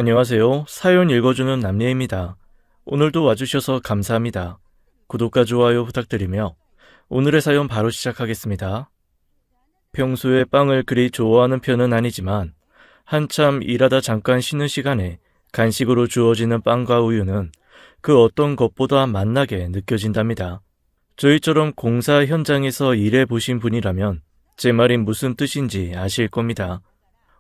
안녕하세요. 사연 읽어주는 남예입니다. 오늘도 와주셔서 감사합니다. 구독과 좋아요 부탁드리며 오늘의 사연 바로 시작하겠습니다. 평소에 빵을 그리 좋아하는 편은 아니지만 한참 일하다 잠깐 쉬는 시간에 간식으로 주어지는 빵과 우유는 그 어떤 것보다 맛나게 느껴진답니다. 저희처럼 공사 현장에서 일해 보신 분이라면 제 말이 무슨 뜻인지 아실 겁니다.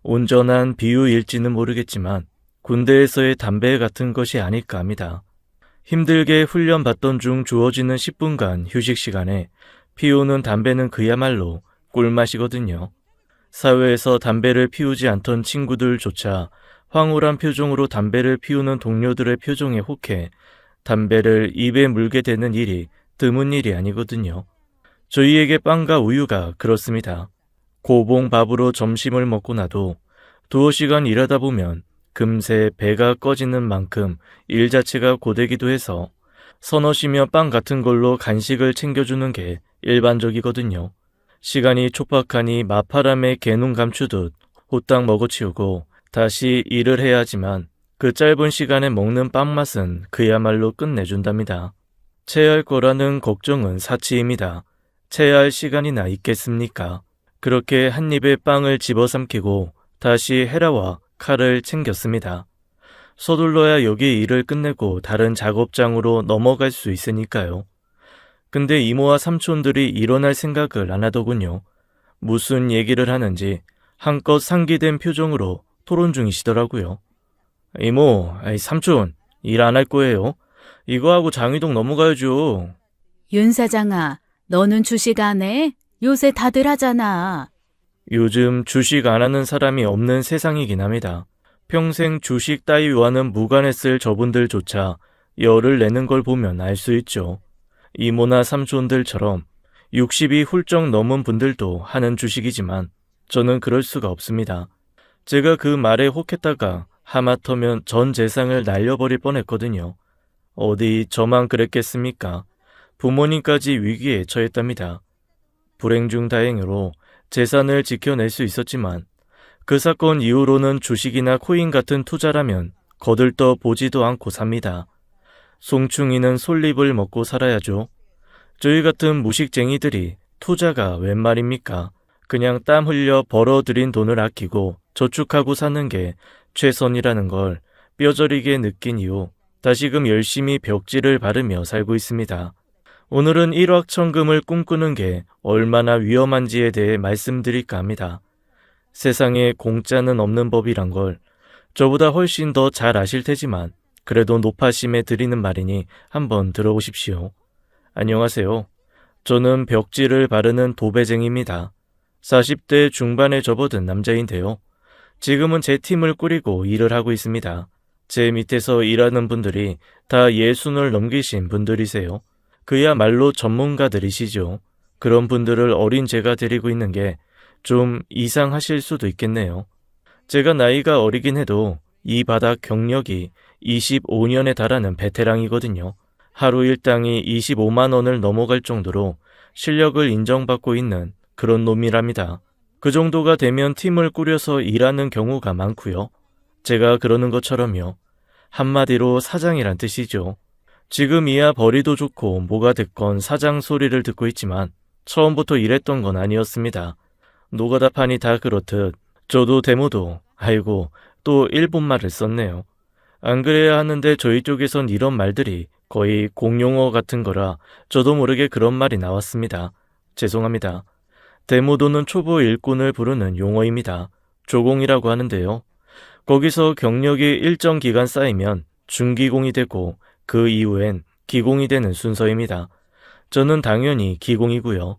온전한 비유일지는 모르겠지만 군대에서의 담배 같은 것이 아닐까 합니다. 힘들게 훈련받던 중 주어지는 10분간 휴식 시간에 피우는 담배는 그야말로 꿀맛이거든요. 사회에서 담배를 피우지 않던 친구들조차 황홀한 표정으로 담배를 피우는 동료들의 표정에 혹해 담배를 입에 물게 되는 일이 드문 일이 아니거든요. 저희에게 빵과 우유가 그렇습니다. 고봉밥으로 점심을 먹고 나도 두어 시간 일하다 보면 금세 배가 꺼지는 만큼 일 자체가 고되기도 해서 서너 시며 빵 같은 걸로 간식을 챙겨주는 게 일반적이거든요. 시간이 촉박하니 마파람에 개눈 감추듯 후딱 먹어치우고 다시 일을 해야 하지만 그 짧은 시간에 먹는 빵 맛은 그야말로 끝내준답니다. 체할 거라는 걱정은 사치입니다. 체할 시간이나 있겠습니까? 그렇게 한 입에 빵을 집어삼키고 다시 헤라와 칼을 챙겼습니다. 서둘러야 여기 일을 끝내고 다른 작업장으로 넘어갈 수 있으니까요. 근데 이모와 삼촌들이 일어날 생각을 안 하더군요. 무슨 얘기를 하는지 한껏 상기된 표정으로 토론 중이시더라고요. 이모, 삼촌, 일 안 할 거예요? 이거 하고 장위동 넘어가야죠. 윤 사장아, 너는 주식 안 해? 요새 다들 하잖아. 요즘 주식 안 하는 사람이 없는 세상이긴 합니다. 평생 주식 따위와는 무관했을 저분들조차 열을 내는 걸 보면 알 수 있죠. 이모나 삼촌들처럼 60이 훌쩍 넘은 분들도 하는 주식이지만 저는 그럴 수가 없습니다. 제가 그 말에 혹했다가 하마터면 전 재산을 날려버릴 뻔했거든요. 어디 저만 그랬겠습니까? 부모님까지 위기에 처했답니다. 불행 중 다행으로 재산을 지켜낼 수 있었지만 그 사건 이후로는 주식이나 코인 같은 투자라면 거들떠 보지도 않고 삽니다. 송충이는 솔잎을 먹고 살아야죠. 저희 같은 무식쟁이들이 투자가 웬 말입니까? 그냥 땀 흘려 벌어들인 돈을 아끼고 저축하고 사는 게 최선이라는 걸 뼈저리게 느낀 이후 다시금 열심히 벽지를 바르며 살고 있습니다. 오늘은 일확천금을 꿈꾸는 게 얼마나 위험한지에 대해 말씀드릴까 합니다. 세상에 공짜는 없는 법이란 걸 저보다 훨씬 더 잘 아실 테지만 그래도 높아심에 드리는 말이니 한번 들어보십시오. 안녕하세요. 저는 벽지를 바르는 도배쟁이입니다. 40대 중반에 접어든 남자인데요. 지금은 제 팀을 꾸리고 일을 하고 있습니다. 제 밑에서 일하는 분들이 다 60을 넘기신 분들이세요. 그야말로 전문가들이시죠. 그런 분들을 어린 제가 데리고 있는 게 좀 이상하실 수도 있겠네요. 제가 나이가 어리긴 해도 이 바닥 경력이 25년에 달하는 베테랑이거든요. 하루 일당이 25만 원을 넘어갈 정도로 실력을 인정받고 있는 그런 놈이랍니다. 그 정도가 되면 팀을 꾸려서 일하는 경우가 많고요. 제가 그러는 것처럼요. 한마디로 사장이란 뜻이죠. 지금이야 벌이도 좋고 뭐가 됐건 사장 소리를 듣고 있지만 처음부터 이랬던 건 아니었습니다. 노가다 판이 다 그렇듯 저도 데모도 아이고 또 일본말을 썼네요. 안 그래야 하는데 저희 쪽에선 이런 말들이 거의 공용어 같은 거라 저도 모르게 그런 말이 나왔습니다. 죄송합니다. 데모도는 초보 일꾼을 부르는 용어입니다. 조공이라고 하는데요. 거기서 경력이 일정 기간 쌓이면 중기공이 되고 그 이후엔 기공이 되는 순서입니다. 저는 당연히 기공이고요.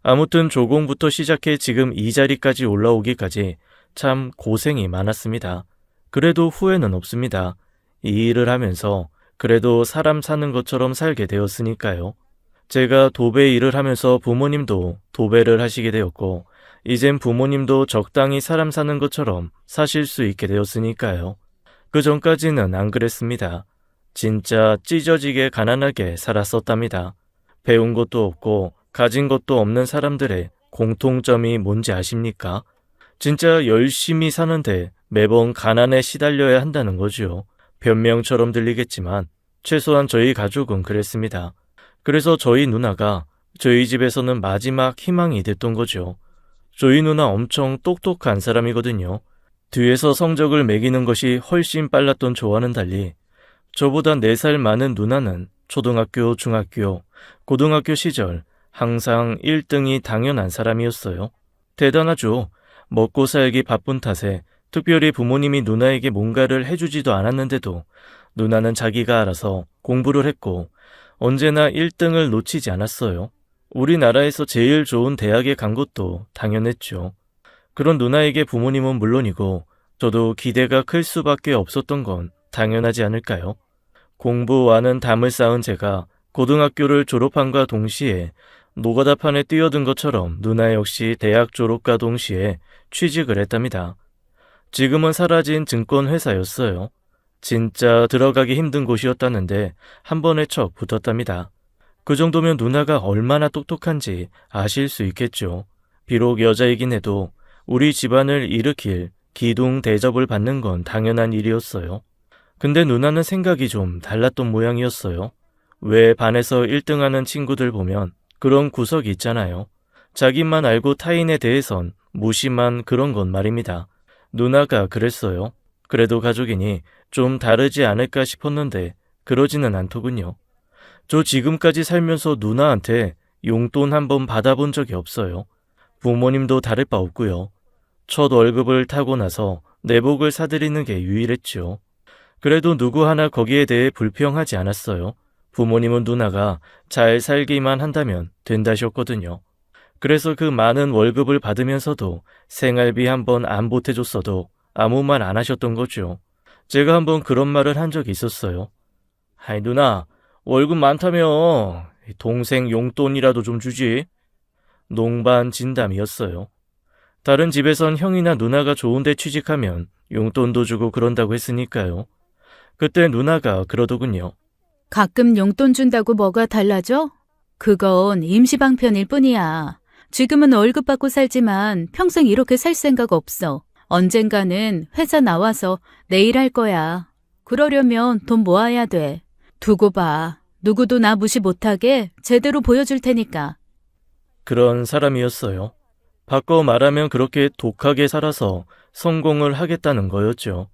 아무튼 조공부터 시작해 지금 이 자리까지 올라오기까지 참 고생이 많았습니다. 그래도 후회는 없습니다. 이 일을 하면서 그래도 사람 사는 것처럼 살게 되었으니까요. 제가 도배 일을 하면서 부모님도 도배를 하시게 되었고 이젠 부모님도 적당히 사람 사는 것처럼 사실 수 있게 되었으니까요. 그 전까지는 안 그랬습니다. 진짜 찢어지게 가난하게 살았었답니다. 배운 것도 없고 가진 것도 없는 사람들의 공통점이 뭔지 아십니까? 진짜 열심히 사는데 매번 가난에 시달려야 한다는 거지요. 변명처럼 들리겠지만 최소한 저희 가족은 그랬습니다. 그래서 저희 누나가 저희 집에서는 마지막 희망이 됐던 거죠. 저희 누나 엄청 똑똑한 사람이거든요. 뒤에서 성적을 매기는 것이 훨씬 빨랐던 저와는 달리 저보다 4살 많은 누나는 초등학교, 중학교, 고등학교 시절 항상 1등이 당연한 사람이었어요. 대단하죠. 먹고 살기 바쁜 탓에 특별히 부모님이 누나에게 뭔가를 해주지도 않았는데도 누나는 자기가 알아서 공부를 했고 언제나 1등을 놓치지 않았어요. 우리나라에서 제일 좋은 대학에 간 것도 당연했죠. 그런 누나에게 부모님은 물론이고 저도 기대가 클 수밖에 없었던 건 당연하지 않을까요? 공부와는 담을 쌓은 제가 고등학교를 졸업함과 동시에 노가다판에 뛰어든 것처럼 누나 역시 대학 졸업과 동시에 취직을 했답니다. 지금은 사라진 증권회사였어요. 진짜 들어가기 힘든 곳이었다는데 한 번에 척 붙었답니다. 그 정도면 누나가 얼마나 똑똑한지 아실 수 있겠죠. 비록 여자이긴 해도 우리 집안을 일으킬 기둥 대접을 받는 건 당연한 일이었어요. 근데 누나는 생각이 좀 달랐던 모양이었어요. 왜 반에서 1등하는 친구들 보면 그런 구석이 있잖아요. 자기만 알고 타인에 대해선 무심한 그런 건 말입니다. 누나가 그랬어요. 그래도 가족이니 좀 다르지 않을까 싶었는데 그러지는 않더군요. 저 지금까지 살면서 누나한테 용돈 한 번 받아본 적이 없어요. 부모님도 다를 바 없고요. 첫 월급을 타고 나서 내복을 사드리는 게 유일했죠. 그래도 누구 하나 거기에 대해 불평하지 않았어요. 부모님은 누나가 잘 살기만 한다면 된다셨거든요. 그래서 그 많은 월급을 받으면서도 생활비 한 번 안 보태줬어도 아무 말 안 하셨던 거죠. 제가 한번 그런 말을 한 적이 있었어요. 아이 누나, 월급 많다며 동생 용돈이라도 좀 주지. 농반 진담이었어요. 다른 집에선 형이나 누나가 좋은데 취직하면 용돈도 주고 그런다고 했으니까요. 그때 누나가 그러더군요. 가끔 용돈 준다고 뭐가 달라져? 그건 임시방편일 뿐이야. 지금은 월급 받고 살지만 평생 이렇게 살 생각 없어. 언젠가는 회사 나와서 내 일 할 거야. 그러려면 돈 모아야 돼. 두고 봐. 누구도 나 무시 못하게 제대로 보여줄 테니까. 그런 사람이었어요. 바꿔 말하면 그렇게 독하게 살아서 성공을 하겠다는 거였죠.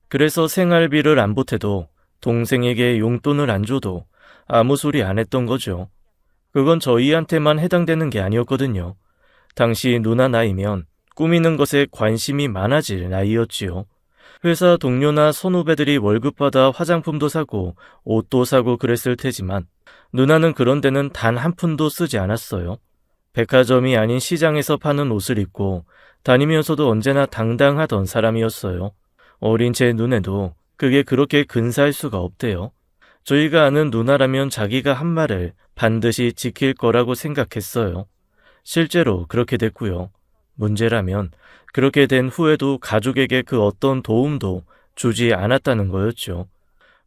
그래서 생활비를 안 보태도 동생에게 용돈을 안 줘도 아무 소리 안 했던 거죠. 그건 저희한테만 해당되는 게 아니었거든요. 당시 누나 나이면 꾸미는 것에 관심이 많아질 나이였지요. 회사 동료나 선후배들이 월급 받아 화장품도 사고 옷도 사고 그랬을 테지만 누나는 그런 데는 단 한 푼도 쓰지 않았어요. 백화점이 아닌 시장에서 파는 옷을 입고 다니면서도 언제나 당당하던 사람이었어요. 어린 제 눈에도 그게 그렇게 근사할 수가 없대요. 저희가 아는 누나라면 자기가 한 말을 반드시 지킬 거라고 생각했어요. 실제로 그렇게 됐고요. 문제라면 그렇게 된 후에도 가족에게 그 어떤 도움도 주지 않았다는 거였죠.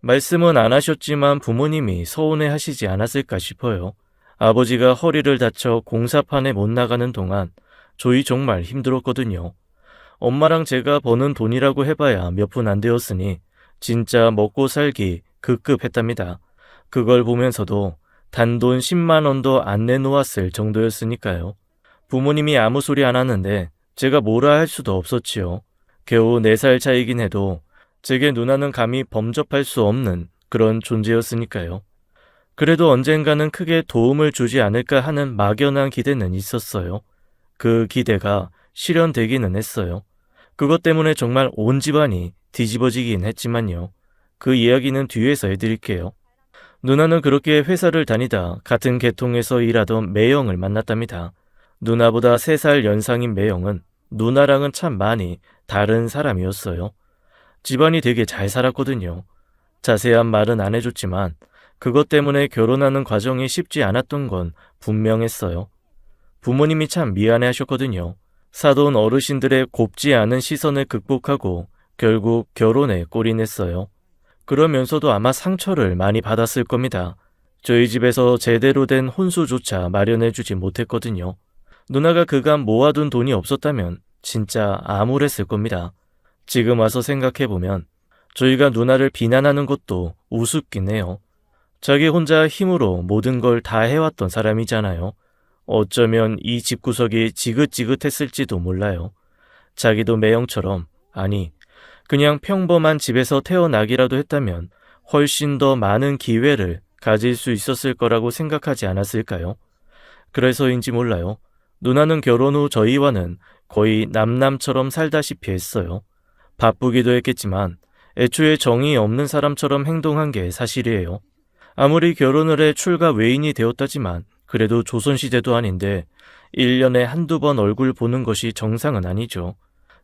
말씀은 안 하셨지만 부모님이 서운해 하시지 않았을까 싶어요. 아버지가 허리를 다쳐 공사판에 못 나가는 동안 저희 정말 힘들었거든요. 엄마랑 제가 버는 돈이라고 해봐야 몇 푼 안 되었으니 진짜 먹고 살기 급급했답니다. 그걸 보면서도 단돈 10만 원도 안 내놓았을 정도였으니까요. 부모님이 아무 소리 안 하는데 제가 뭐라 할 수도 없었지요. 겨우 4살 차이긴 해도 제게 누나는 감히 범접할 수 없는 그런 존재였으니까요. 그래도 언젠가는 크게 도움을 주지 않을까 하는 막연한 기대는 있었어요. 그 기대가 실현되기는 했어요. 그것 때문에 정말 온 집안이 뒤집어지긴 했지만요. 그 이야기는 뒤에서 해드릴게요. 누나는 그렇게 회사를 다니다 같은 계통에서 일하던 매형을 만났답니다. 누나보다 3살 연상인 매형은 누나랑은 참 많이 다른 사람이었어요. 집안이 되게 잘 살았거든요. 자세한 말은 안 해줬지만 그것 때문에 결혼하는 과정이 쉽지 않았던 건 분명했어요. 부모님이 참 미안해 하셨거든요. 사돈 어르신들의 곱지 않은 시선을 극복하고 결국 결혼에 골인했어요. 그러면서도 아마 상처를 많이 받았을 겁니다. 저희 집에서 제대로 된 혼수조차 마련해주지 못했거든요. 누나가 그간 모아둔 돈이 없었다면 진짜 암울했을 겁니다. 지금 와서 생각해보면 저희가 누나를 비난하는 것도 우습긴 해요. 자기 혼자 힘으로 모든 걸 다 해왔던 사람이잖아요. 어쩌면 이 집구석이 지긋지긋했을지도 몰라요. 자기도 매형처럼, 아니, 그냥 평범한 집에서 태어나기라도 했다면 훨씬 더 많은 기회를 가질 수 있었을 거라고 생각하지 않았을까요? 그래서인지 몰라요. 누나는 결혼 후 저희와는 거의 남남처럼 살다시피 했어요. 바쁘기도 했겠지만 애초에 정이 없는 사람처럼 행동한 게 사실이에요. 아무리 결혼을 해 출가 외인이 되었다지만 그래도 조선시대도 아닌데 1년에 한두 번 얼굴 보는 것이 정상은 아니죠.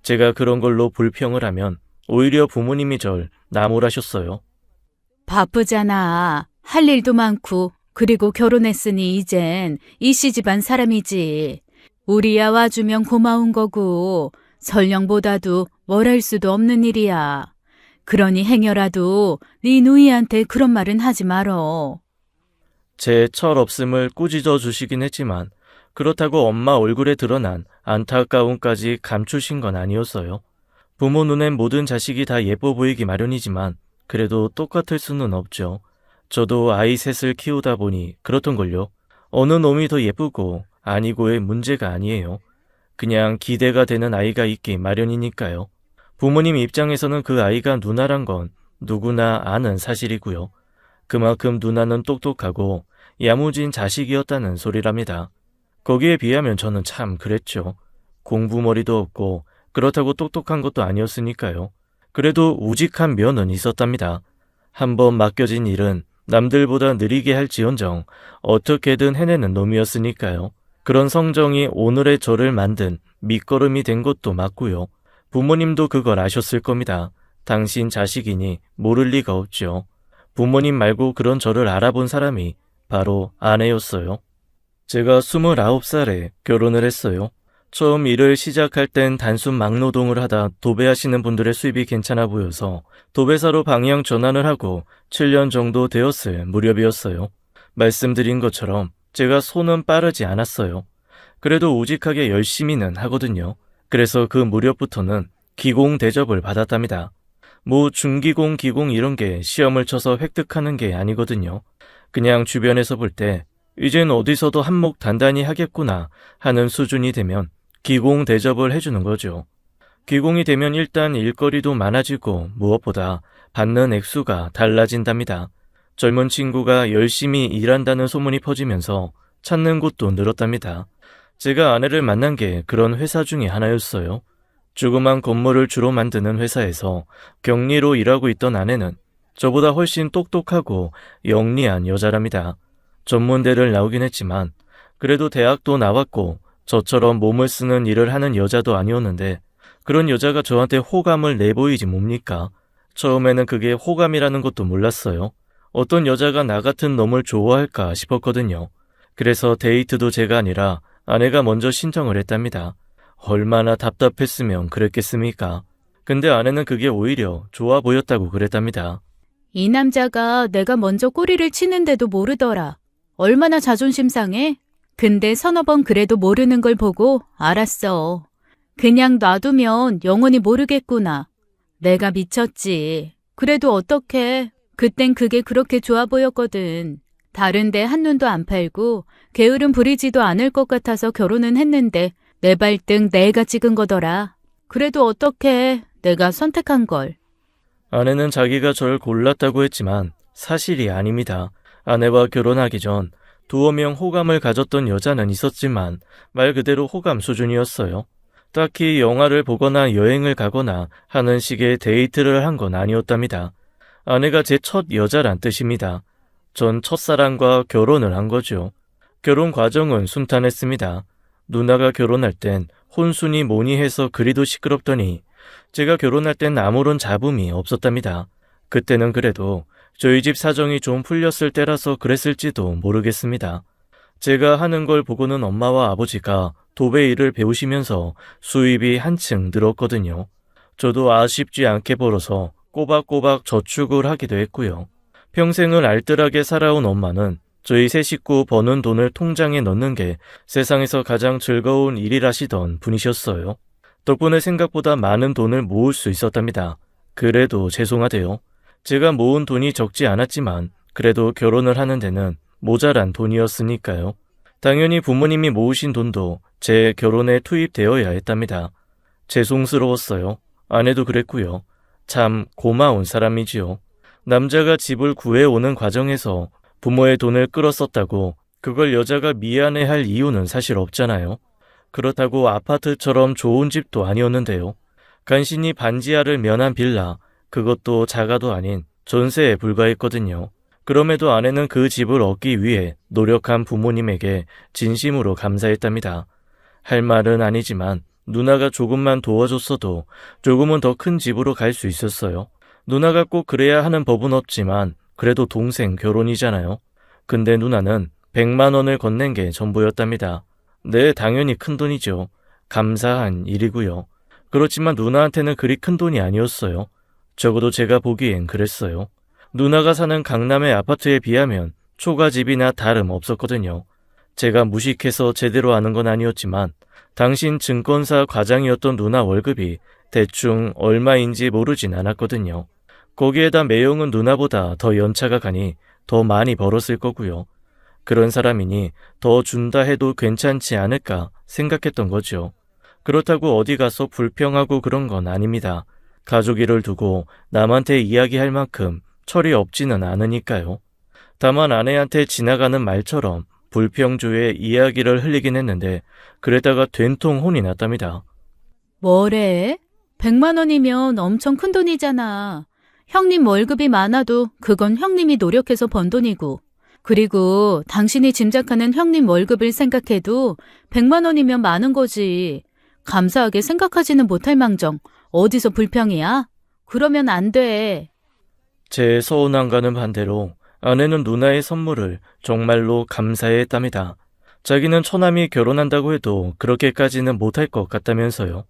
제가 그런 걸로 불평을 하면 오히려 부모님이 절 나무라셨어요. 바쁘잖아. 할 일도 많고, 그리고 결혼했으니 이젠 이씨 집안 사람이지. 우리야 와주면 고마운 거고, 설령보다도 뭘 할 수도 없는 일이야. 그러니 행여라도 네 누이한테 그런 말은 하지 말어. 제 철없음을 꾸짖어 주시긴 했지만 그렇다고 엄마 얼굴에 드러난 안타까움까지 감추신 건 아니었어요. 부모 눈엔 모든 자식이 다 예뻐 보이기 마련이지만 그래도 똑같을 수는 없죠. 저도 아이 셋을 키우다 보니 그렇던걸요. 어느 놈이 더 예쁘고 아니고의 문제가 아니에요. 그냥 기대가 되는 아이가 있기 마련이니까요. 부모님 입장에서는 그 아이가 누나란 건 누구나 아는 사실이고요. 그만큼 누나는 똑똑하고 야무진 자식이었다는 소리랍니다. 거기에 비하면 저는 참 그랬죠. 공부머리도 없고 그렇다고 똑똑한 것도 아니었으니까요. 그래도 우직한 면은 있었답니다. 한번 맡겨진 일은 남들보다 느리게 할지언정 어떻게든 해내는 놈이었으니까요. 그런 성정이 오늘의 저를 만든 밑거름이 된 것도 맞고요. 부모님도 그걸 아셨을 겁니다. 당신 자식이니 모를 리가 없죠. 부모님 말고 그런 저를 알아본 사람이 바로 아내였어요. 제가 29살에 결혼을 했어요. 처음 일을 시작할 땐 단순 막노동을 하다 도배하시는 분들의 수입이 괜찮아 보여서 도배사로 방향 전환을 하고 7년 정도 되었을 무렵이었어요. 말씀드린 것처럼 제가 손은 빠르지 않았어요. 그래도 우직하게 열심히는 하거든요. 그래서 그 무렵부터는 기공 대접을 받았답니다. 뭐 중기공, 기공 이런 게 시험을 쳐서 획득하는 게 아니거든요. 그냥 주변에서 볼 때 이젠 어디서도 한몫 단단히 하겠구나 하는 수준이 되면 기공 대접을 해주는 거죠. 기공이 되면 일단 일거리도 많아지고 무엇보다 받는 액수가 달라진답니다. 젊은 친구가 열심히 일한다는 소문이 퍼지면서 찾는 곳도 늘었답니다. 제가 아내를 만난 게 그런 회사 중에 하나였어요. 조그만 건물을 주로 만드는 회사에서 격리로 일하고 있던 아내는 저보다 훨씬 똑똑하고 영리한 여자랍니다. 전문대를 나오긴 했지만 그래도 대학도 나왔고 저처럼 몸을 쓰는 일을 하는 여자도 아니었는데 그런 여자가 저한테 호감을 내보이지 뭡니까? 처음에는 그게 호감이라는 것도 몰랐어요. 어떤 여자가 나 같은 놈을 좋아할까 싶었거든요. 그래서 데이트도 제가 아니라 아내가 먼저 신청을 했답니다. 얼마나 답답했으면 그랬겠습니까? 근데 아내는 그게 오히려 좋아 보였다고 그랬답니다. 이 남자가 내가 먼저 꼬리를 치는데도 모르더라. 얼마나 자존심 상해? 근데 서너 번 그래도 모르는 걸 보고 알았어. 그냥 놔두면 영원히 모르겠구나. 내가 미쳤지. 그래도 어떡해. 그땐 그게 그렇게 좋아 보였거든. 다른데 한눈도 안 팔고 게으름 부리지도 않을 것 같아서 결혼은 했는데 내 발등 내가 찍은 거더라. 그래도 어떡해. 내가 선택한 걸. 아내는 자기가 절 골랐다고 했지만 사실이 아닙니다. 아내와 결혼하기 전 두어 명 호감을 가졌던 여자는 있었지만 말 그대로 호감 수준이었어요. 딱히 영화를 보거나 여행을 가거나 하는 식의 데이트를 한 건 아니었답니다. 아내가 제 첫 여자란 뜻입니다. 전 첫사랑과 결혼을 한 거죠. 결혼 과정은 순탄했습니다. 누나가 결혼할 땐 혼순이 뭐니 해서 그리도 시끄럽더니 제가 결혼할 땐 아무런 잡음이 없었답니다. 그때는 그래도 저희 집 사정이 좀 풀렸을 때라서 그랬을지도 모르겠습니다. 제가 하는 걸 보고는 엄마와 아버지가 도배 일을 배우시면서 수입이 한층 늘었거든요. 저도 아쉽지 않게 벌어서 꼬박꼬박 저축을 하기도 했고요. 평생을 알뜰하게 살아온 엄마는 저희 세 식구 버는 돈을 통장에 넣는 게 세상에서 가장 즐거운 일이라시던 분이셨어요. 덕분에 생각보다 많은 돈을 모을 수 있었답니다. 그래도 죄송하대요. 제가 모은 돈이 적지 않았지만 그래도 결혼을 하는 데는 모자란 돈이었으니까요. 당연히 부모님이 모으신 돈도 제 결혼에 투입되어야 했답니다. 죄송스러웠어요. 아내도 그랬고요. 참 고마운 사람이지요. 남자가 집을 구해오는 과정에서 부모의 돈을 끌었었다고 그걸 여자가 미안해할 이유는 사실 없잖아요. 그렇다고 아파트처럼 좋은 집도 아니었는데요. 간신히 반지하를 면한 빌라, 그것도 자가도 아닌 전세에 불과했거든요. 그럼에도 아내는 그 집을 얻기 위해 노력한 부모님에게 진심으로 감사했답니다. 할 말은 아니지만 누나가 조금만 도와줬어도 조금은 더 큰 집으로 갈 수 있었어요. 누나가 꼭 그래야 하는 법은 없지만 그래도 동생 결혼이잖아요. 근데 누나는 100만 원을 건넨 게 전부였답니다. 네, 당연히 큰 돈이죠. 감사한 일이고요. 그렇지만 누나한테는 그리 큰 돈이 아니었어요. 적어도 제가 보기엔 그랬어요. 누나가 사는 강남의 아파트에 비하면 초가집이나 다름 없었거든요. 제가 무식해서 제대로 아는 건 아니었지만 당신 증권사 과장이었던 누나 월급이 대충 얼마인지 모르진 않았거든요. 거기에다 매형은 누나보다 더 연차가 가니 더 많이 벌었을 거고요. 그런 사람이니 더 준다 해도 괜찮지 않을까 생각했던 거죠. 그렇다고 어디 가서 불평하고 그런 건 아닙니다. 가족 일을 두고 남한테 이야기할 만큼 철이 없지는 않으니까요. 다만 아내한테 지나가는 말처럼 불평조에 이야기를 흘리긴 했는데 그랬다가 된통 혼이 났답니다. 뭐래? 100만 원이면 엄청 큰 돈이잖아. 형님 월급이 많아도 그건 형님이 노력해서 번 돈이고. 그리고 당신이 짐작하는 형님 월급을 생각해도 100만 원이면 많은 거지. 감사하게 생각하지는 못할 망정 어디서 불평이야? 그러면 안 돼. 제 서운함과는 반대로 아내는 누나의 선물을 정말로 감사해했답니다. 자기는 처남이 결혼한다고 해도 그렇게까지는 못할 것 같다면서요.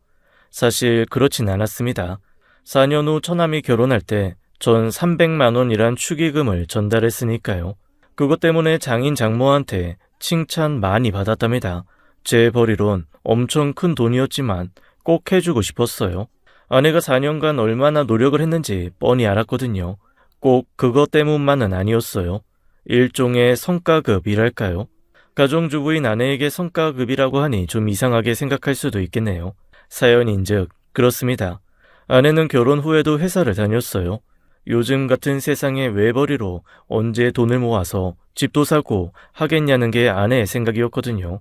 사실 그렇진 않았습니다. 4년 후 처남이 결혼할 때 전 300만 원이란 축의금을 전달했으니까요. 그것 때문에 장인 장모한테 칭찬 많이 받았답니다. 제 벌이론 엄청 큰 돈이었지만 꼭 해주고 싶었어요. 아내가 4년간 얼마나 노력을 했는지 뻔히 알았거든요. 꼭 그것 때문만은 아니었어요. 일종의 성과급이랄까요? 가정주부인 아내에게 성과급이라고 하니 좀 이상하게 생각할 수도 있겠네요. 사연인즉 그렇습니다. 아내는 결혼 후에도 회사를 다녔어요. 요즘 같은 세상에 외벌이로 언제 돈을 모아서 집도 사고 하겠냐는 게 아내의 생각이었거든요.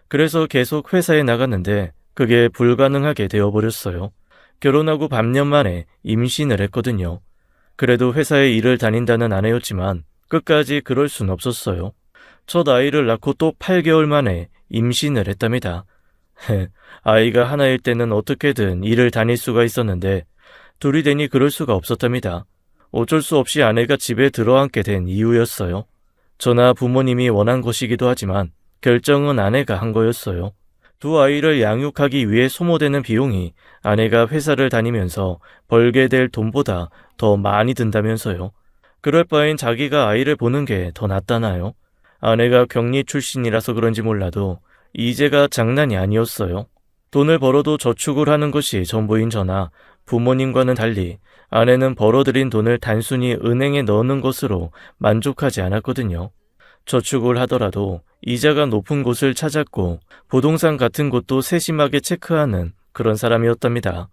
그래서 계속 회사에 나갔는데 그게 불가능하게 되어버렸어요. 결혼하고 반년 만에 임신을 했거든요. 그래도 회사에 일을 다닌다는 아내였지만 끝까지 그럴 순 없었어요. 첫 아이를 낳고 또 8개월 만에 임신을 했답니다. 아이가 하나일 때는 어떻게든 일을 다닐 수가 있었는데 둘이 되니 그럴 수가 없었답니다. 어쩔 수 없이 아내가 집에 들어앉게 된 이유였어요. 저나 부모님이 원한 것이기도 하지만 결정은 아내가 한 거였어요. 두 아이를 양육하기 위해 소모되는 비용이 아내가 회사를 다니면서 벌게 될 돈보다 더 많이 든다면서요. 그럴 바엔 자기가 아이를 보는 게 더 낫다나요? 아내가 경리 출신이라서 그런지 몰라도 이제가 장난이 아니었어요. 돈을 벌어도 저축을 하는 것이 전부인 저나 부모님과는 달리 아내는 벌어들인 돈을 단순히 은행에 넣는 것으로 만족하지 않았거든요. 저축을 하더라도 이자가 높은 곳을 찾았고 부동산 같은 곳도 세심하게 체크하는 그런 사람이었답니다.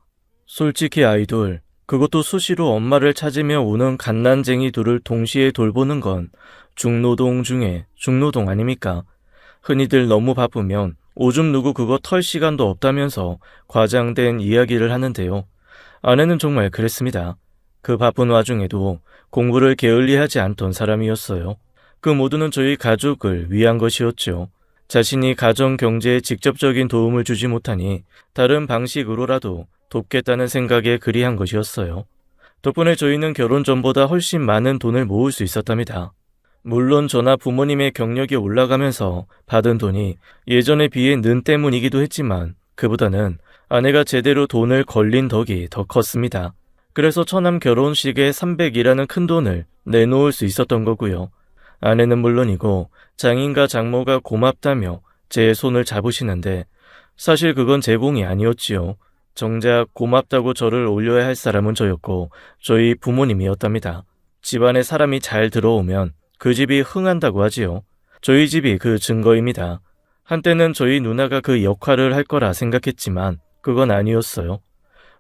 솔직히 아이돌, 그것도 수시로 엄마를 찾으며 우는 갓난쟁이 둘을 동시에 돌보는 건 중노동 중에 중노동 아닙니까? 흔히들 너무 바쁘면 오줌 누구 그거 털 시간도 없다면서 과장된 이야기를 하는데요. 아내는 정말 그랬습니다. 그 바쁜 와중에도 공부를 게을리하지 않던 사람이었어요. 그 모두는 저희 가족을 위한 것이었죠. 자신이 가정 경제에 직접적인 도움을 주지 못하니 다른 방식으로라도 돕겠다는 생각에 그리한 것이었어요. 덕분에 저희는 결혼 전보다 훨씬 많은 돈을 모을 수 있었답니다. 물론 저나 부모님의 경력이 올라가면서 받은 돈이 예전에 비해 는 때문이기도 했지만 그보다는 아내가 제대로 돈을 걸린 덕이 더 컸습니다. 그래서 처남 결혼식에 300이라는 큰 돈을 내놓을 수 있었던 거고요. 아내는 물론이고 장인과 장모가 고맙다며 제 손을 잡으시는데 사실 그건 제 공이 아니었지요. 정작 고맙다고 저를 올려야 할 사람은 저였고 저희 부모님이었답니다. 집안에 사람이 잘 들어오면 그 집이 흥한다고 하지요. 저희 집이 그 증거입니다. 한때는 저희 누나가 그 역할을 할 거라 생각했지만 그건 아니었어요.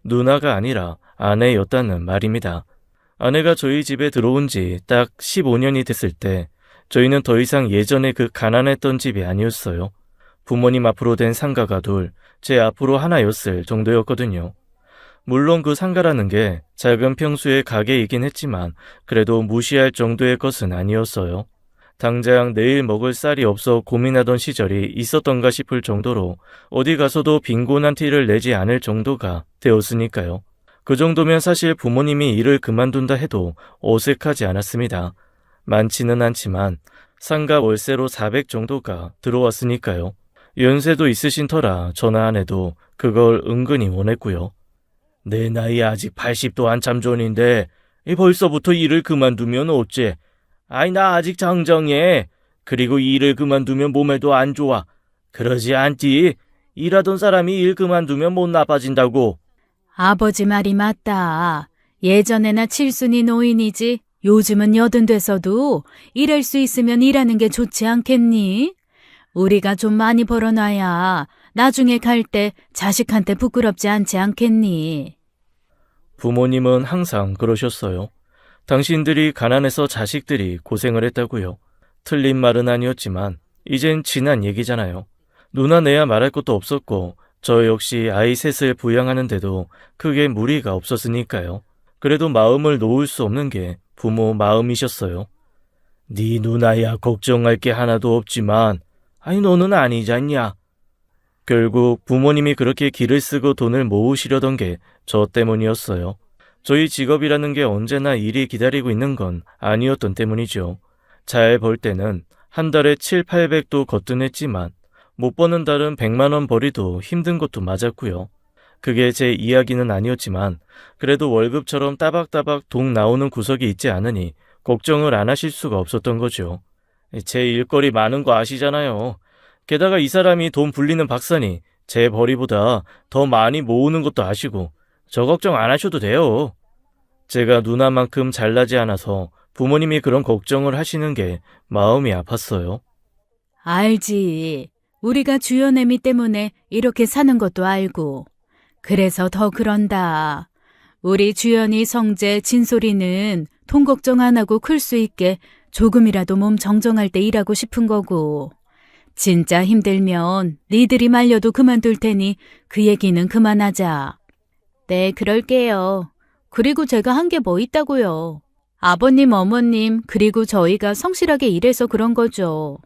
누나가 아니라 아내였다는 말입니다. 아내가 저희 집에 들어온 지 딱 15년이 됐을 때 저희는 더 이상 예전에 그 가난했던 집이 아니었어요. 부모님 앞으로 된 상가가 둘, 제 앞으로 하나였을 정도였거든요. 물론 그 상가라는 게 작은 평수의 가게이긴 했지만 그래도 무시할 정도의 것은 아니었어요. 당장 내일 먹을 쌀이 없어 고민하던 시절이 있었던가 싶을 정도로 어디 가서도 빈곤한 티를 내지 않을 정도가 되었으니까요. 그 정도면 사실 부모님이 일을 그만둔다 해도 어색하지 않았습니다. 많지는 않지만 상가 월세로 400 정도가 들어왔으니까요. 연세도 있으신 터라 전화 안 해도 그걸 은근히 원했고요. 내 나이 아직 80도 한참 전인데 벌써부터 일을 그만두면 어째? 아이 나 아직 장정해. 그리고 일을 그만두면 몸에도 안 좋아. 그러지 않디? 일하던 사람이 일 그만두면 못 나빠진다고. 아버지 말이 맞다. 예전에나 칠순이 노인이지 요즘은 여든 돼서도 일할 수 있으면 일하는 게 좋지 않겠니? 우리가 좀 많이 벌어놔야 나중에 갈 때 자식한테 부끄럽지 않지 않겠니? 부모님은 항상 그러셨어요. 당신들이 가난해서 자식들이 고생을 했다고요. 틀린 말은 아니었지만 이젠 지난 얘기잖아요. 누나 내야 말할 것도 없었고 저 역시 아이 셋을 부양하는데도 크게 무리가 없었으니까요. 그래도 마음을 놓을 수 없는 게 부모 마음이셨어요. 네 누나야 걱정할 게 하나도 없지만 아니 너는 아니잖냐. 결국 부모님이 그렇게 길을 쓰고 돈을 모으시려던 게 저 때문이었어요. 저희 직업이라는 게 언제나 일이 기다리고 있는 건 아니었던 때문이죠. 잘 벌 때는 한 달에 7, 800도 거뜬했지만 못 버는 달은 100만 원 벌이도 힘든 것도 맞았고요. 그게 제 이야기는 아니었지만 그래도 월급처럼 따박따박 돈 나오는 구석이 있지 않으니 걱정을 안 하실 수가 없었던 거죠. 제 일거리 많은 거 아시잖아요. 게다가 이 사람이 돈 불리는 박사니 제 벌이보다 더 많이 모으는 것도 아시고 저 걱정 안 하셔도 돼요. 제가 누나만큼 잘나지 않아서 부모님이 그런 걱정을 하시는 게 마음이 아팠어요. 알지. 우리가 주연애미 때문에 이렇게 사는 것도 알고. 그래서 더 그런다. 우리 주연이 성재 진솔이는 돈 걱정 안 하고 클 수 있게 조금이라도 몸 정정할 때 일하고 싶은 거고. 진짜 힘들면 니들이 말려도 그만둘 테니 그 얘기는 그만하자. 네, 그럴게요. 그리고 제가 한 게 뭐 있다고요. 아버님, 어머님, 그리고 저희가 성실하게 일해서 그런 거죠.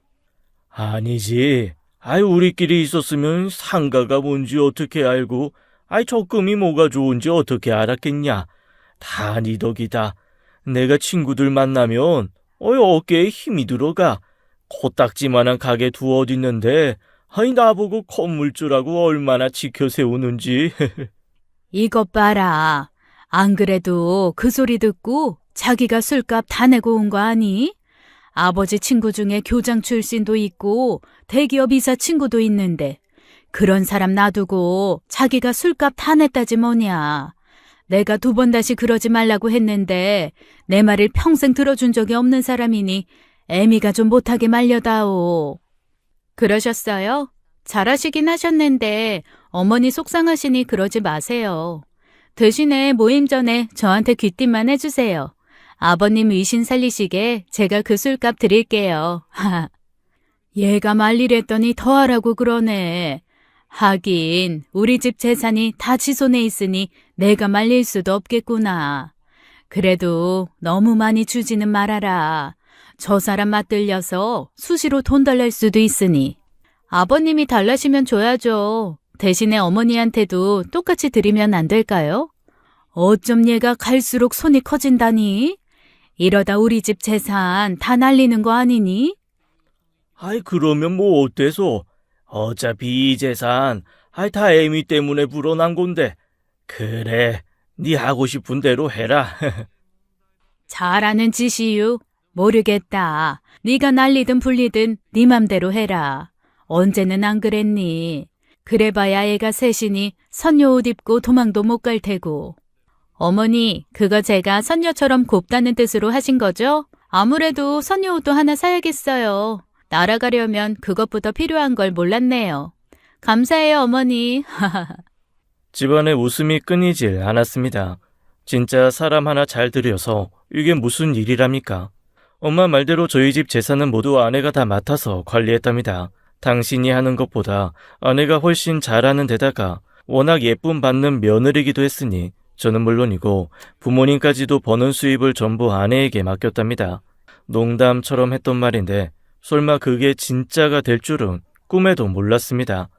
아니지. 아이 우리끼리 있었으면 상가가 뭔지 어떻게 알고 적금이 뭐가 좋은지 어떻게 알았겠냐. 다 네 덕이다. 내가 친구들 만나면 어깨에 힘이 들어가. 코딱지만한 가게 두 어딨는데 나보고 건물주라고 얼마나 지켜 세우는지. 이것 봐라. 안 그래도 그 소리 듣고 자기가 술값 다 내고 온 거 아니? 아버지 친구 중에 교장 출신도 있고 대기업 이사 친구도 있는데 그런 사람 놔두고 자기가 술값 다 냈다지 뭐냐. 내가 2번 다시 그러지 말라고 했는데 내 말을 평생 들어준 적이 없는 사람이니 애미가 좀 못하게 말려다오. 그러셨어요? 잘하시긴 하셨는데 어머니 속상하시니 그러지 마세요. 대신에 모임 전에 저한테 귀띔만 해주세요. 아버님 의신 살리시게 제가 그 술값 드릴게요. 얘가 말리랬더니 더 하라고 그러네. 하긴 우리 집 재산이 다 지 손에 있으니 내가 말릴 수도 없겠구나. 그래도 너무 많이 주지는 말아라. 저 사람 맞들려서 수시로 돈 달랄 수도 있으니. 아버님이 달라시면 줘야죠. 대신에 어머니한테도 똑같이 드리면 안 될까요? 어쩜 얘가 갈수록 손이 커진다니? 이러다 우리 집 재산 다 날리는 거 아니니? 그러면 뭐 어때서? 어차피 이 재산 다 애미 때문에 불어난 건데. 그래, 네 하고 싶은 대로 해라. 잘하는 짓이유. 모르겠다. 네가 날리든 불리든 네 맘대로 해라. 언제는 안 그랬니? 그래봐야 애가 셋이니 선녀 옷 입고 도망도 못 갈 테고. 어머니, 그거 제가 선녀처럼 곱다는 뜻으로 하신 거죠? 아무래도 선녀 옷도 하나 사야겠어요. 날아가려면 그것부터 필요한 걸 몰랐네요. 감사해요, 어머니. 집안의 웃음이 끊이질 않았습니다. 진짜 사람 하나 잘 들여서 이게 무슨 일이랍니까? 엄마 말대로 저희 집 재산은 모두 아내가 다 맡아서 관리했답니다. 당신이 하는 것보다 아내가 훨씬 잘하는 데다가 워낙 예쁨 받는 며느리기도 했으니 저는 물론이고 부모님까지도 버는 수입을 전부 아내에게 맡겼답니다. 농담처럼 했던 말인데 설마 그게 진짜가 될 줄은 꿈에도 몰랐습니다.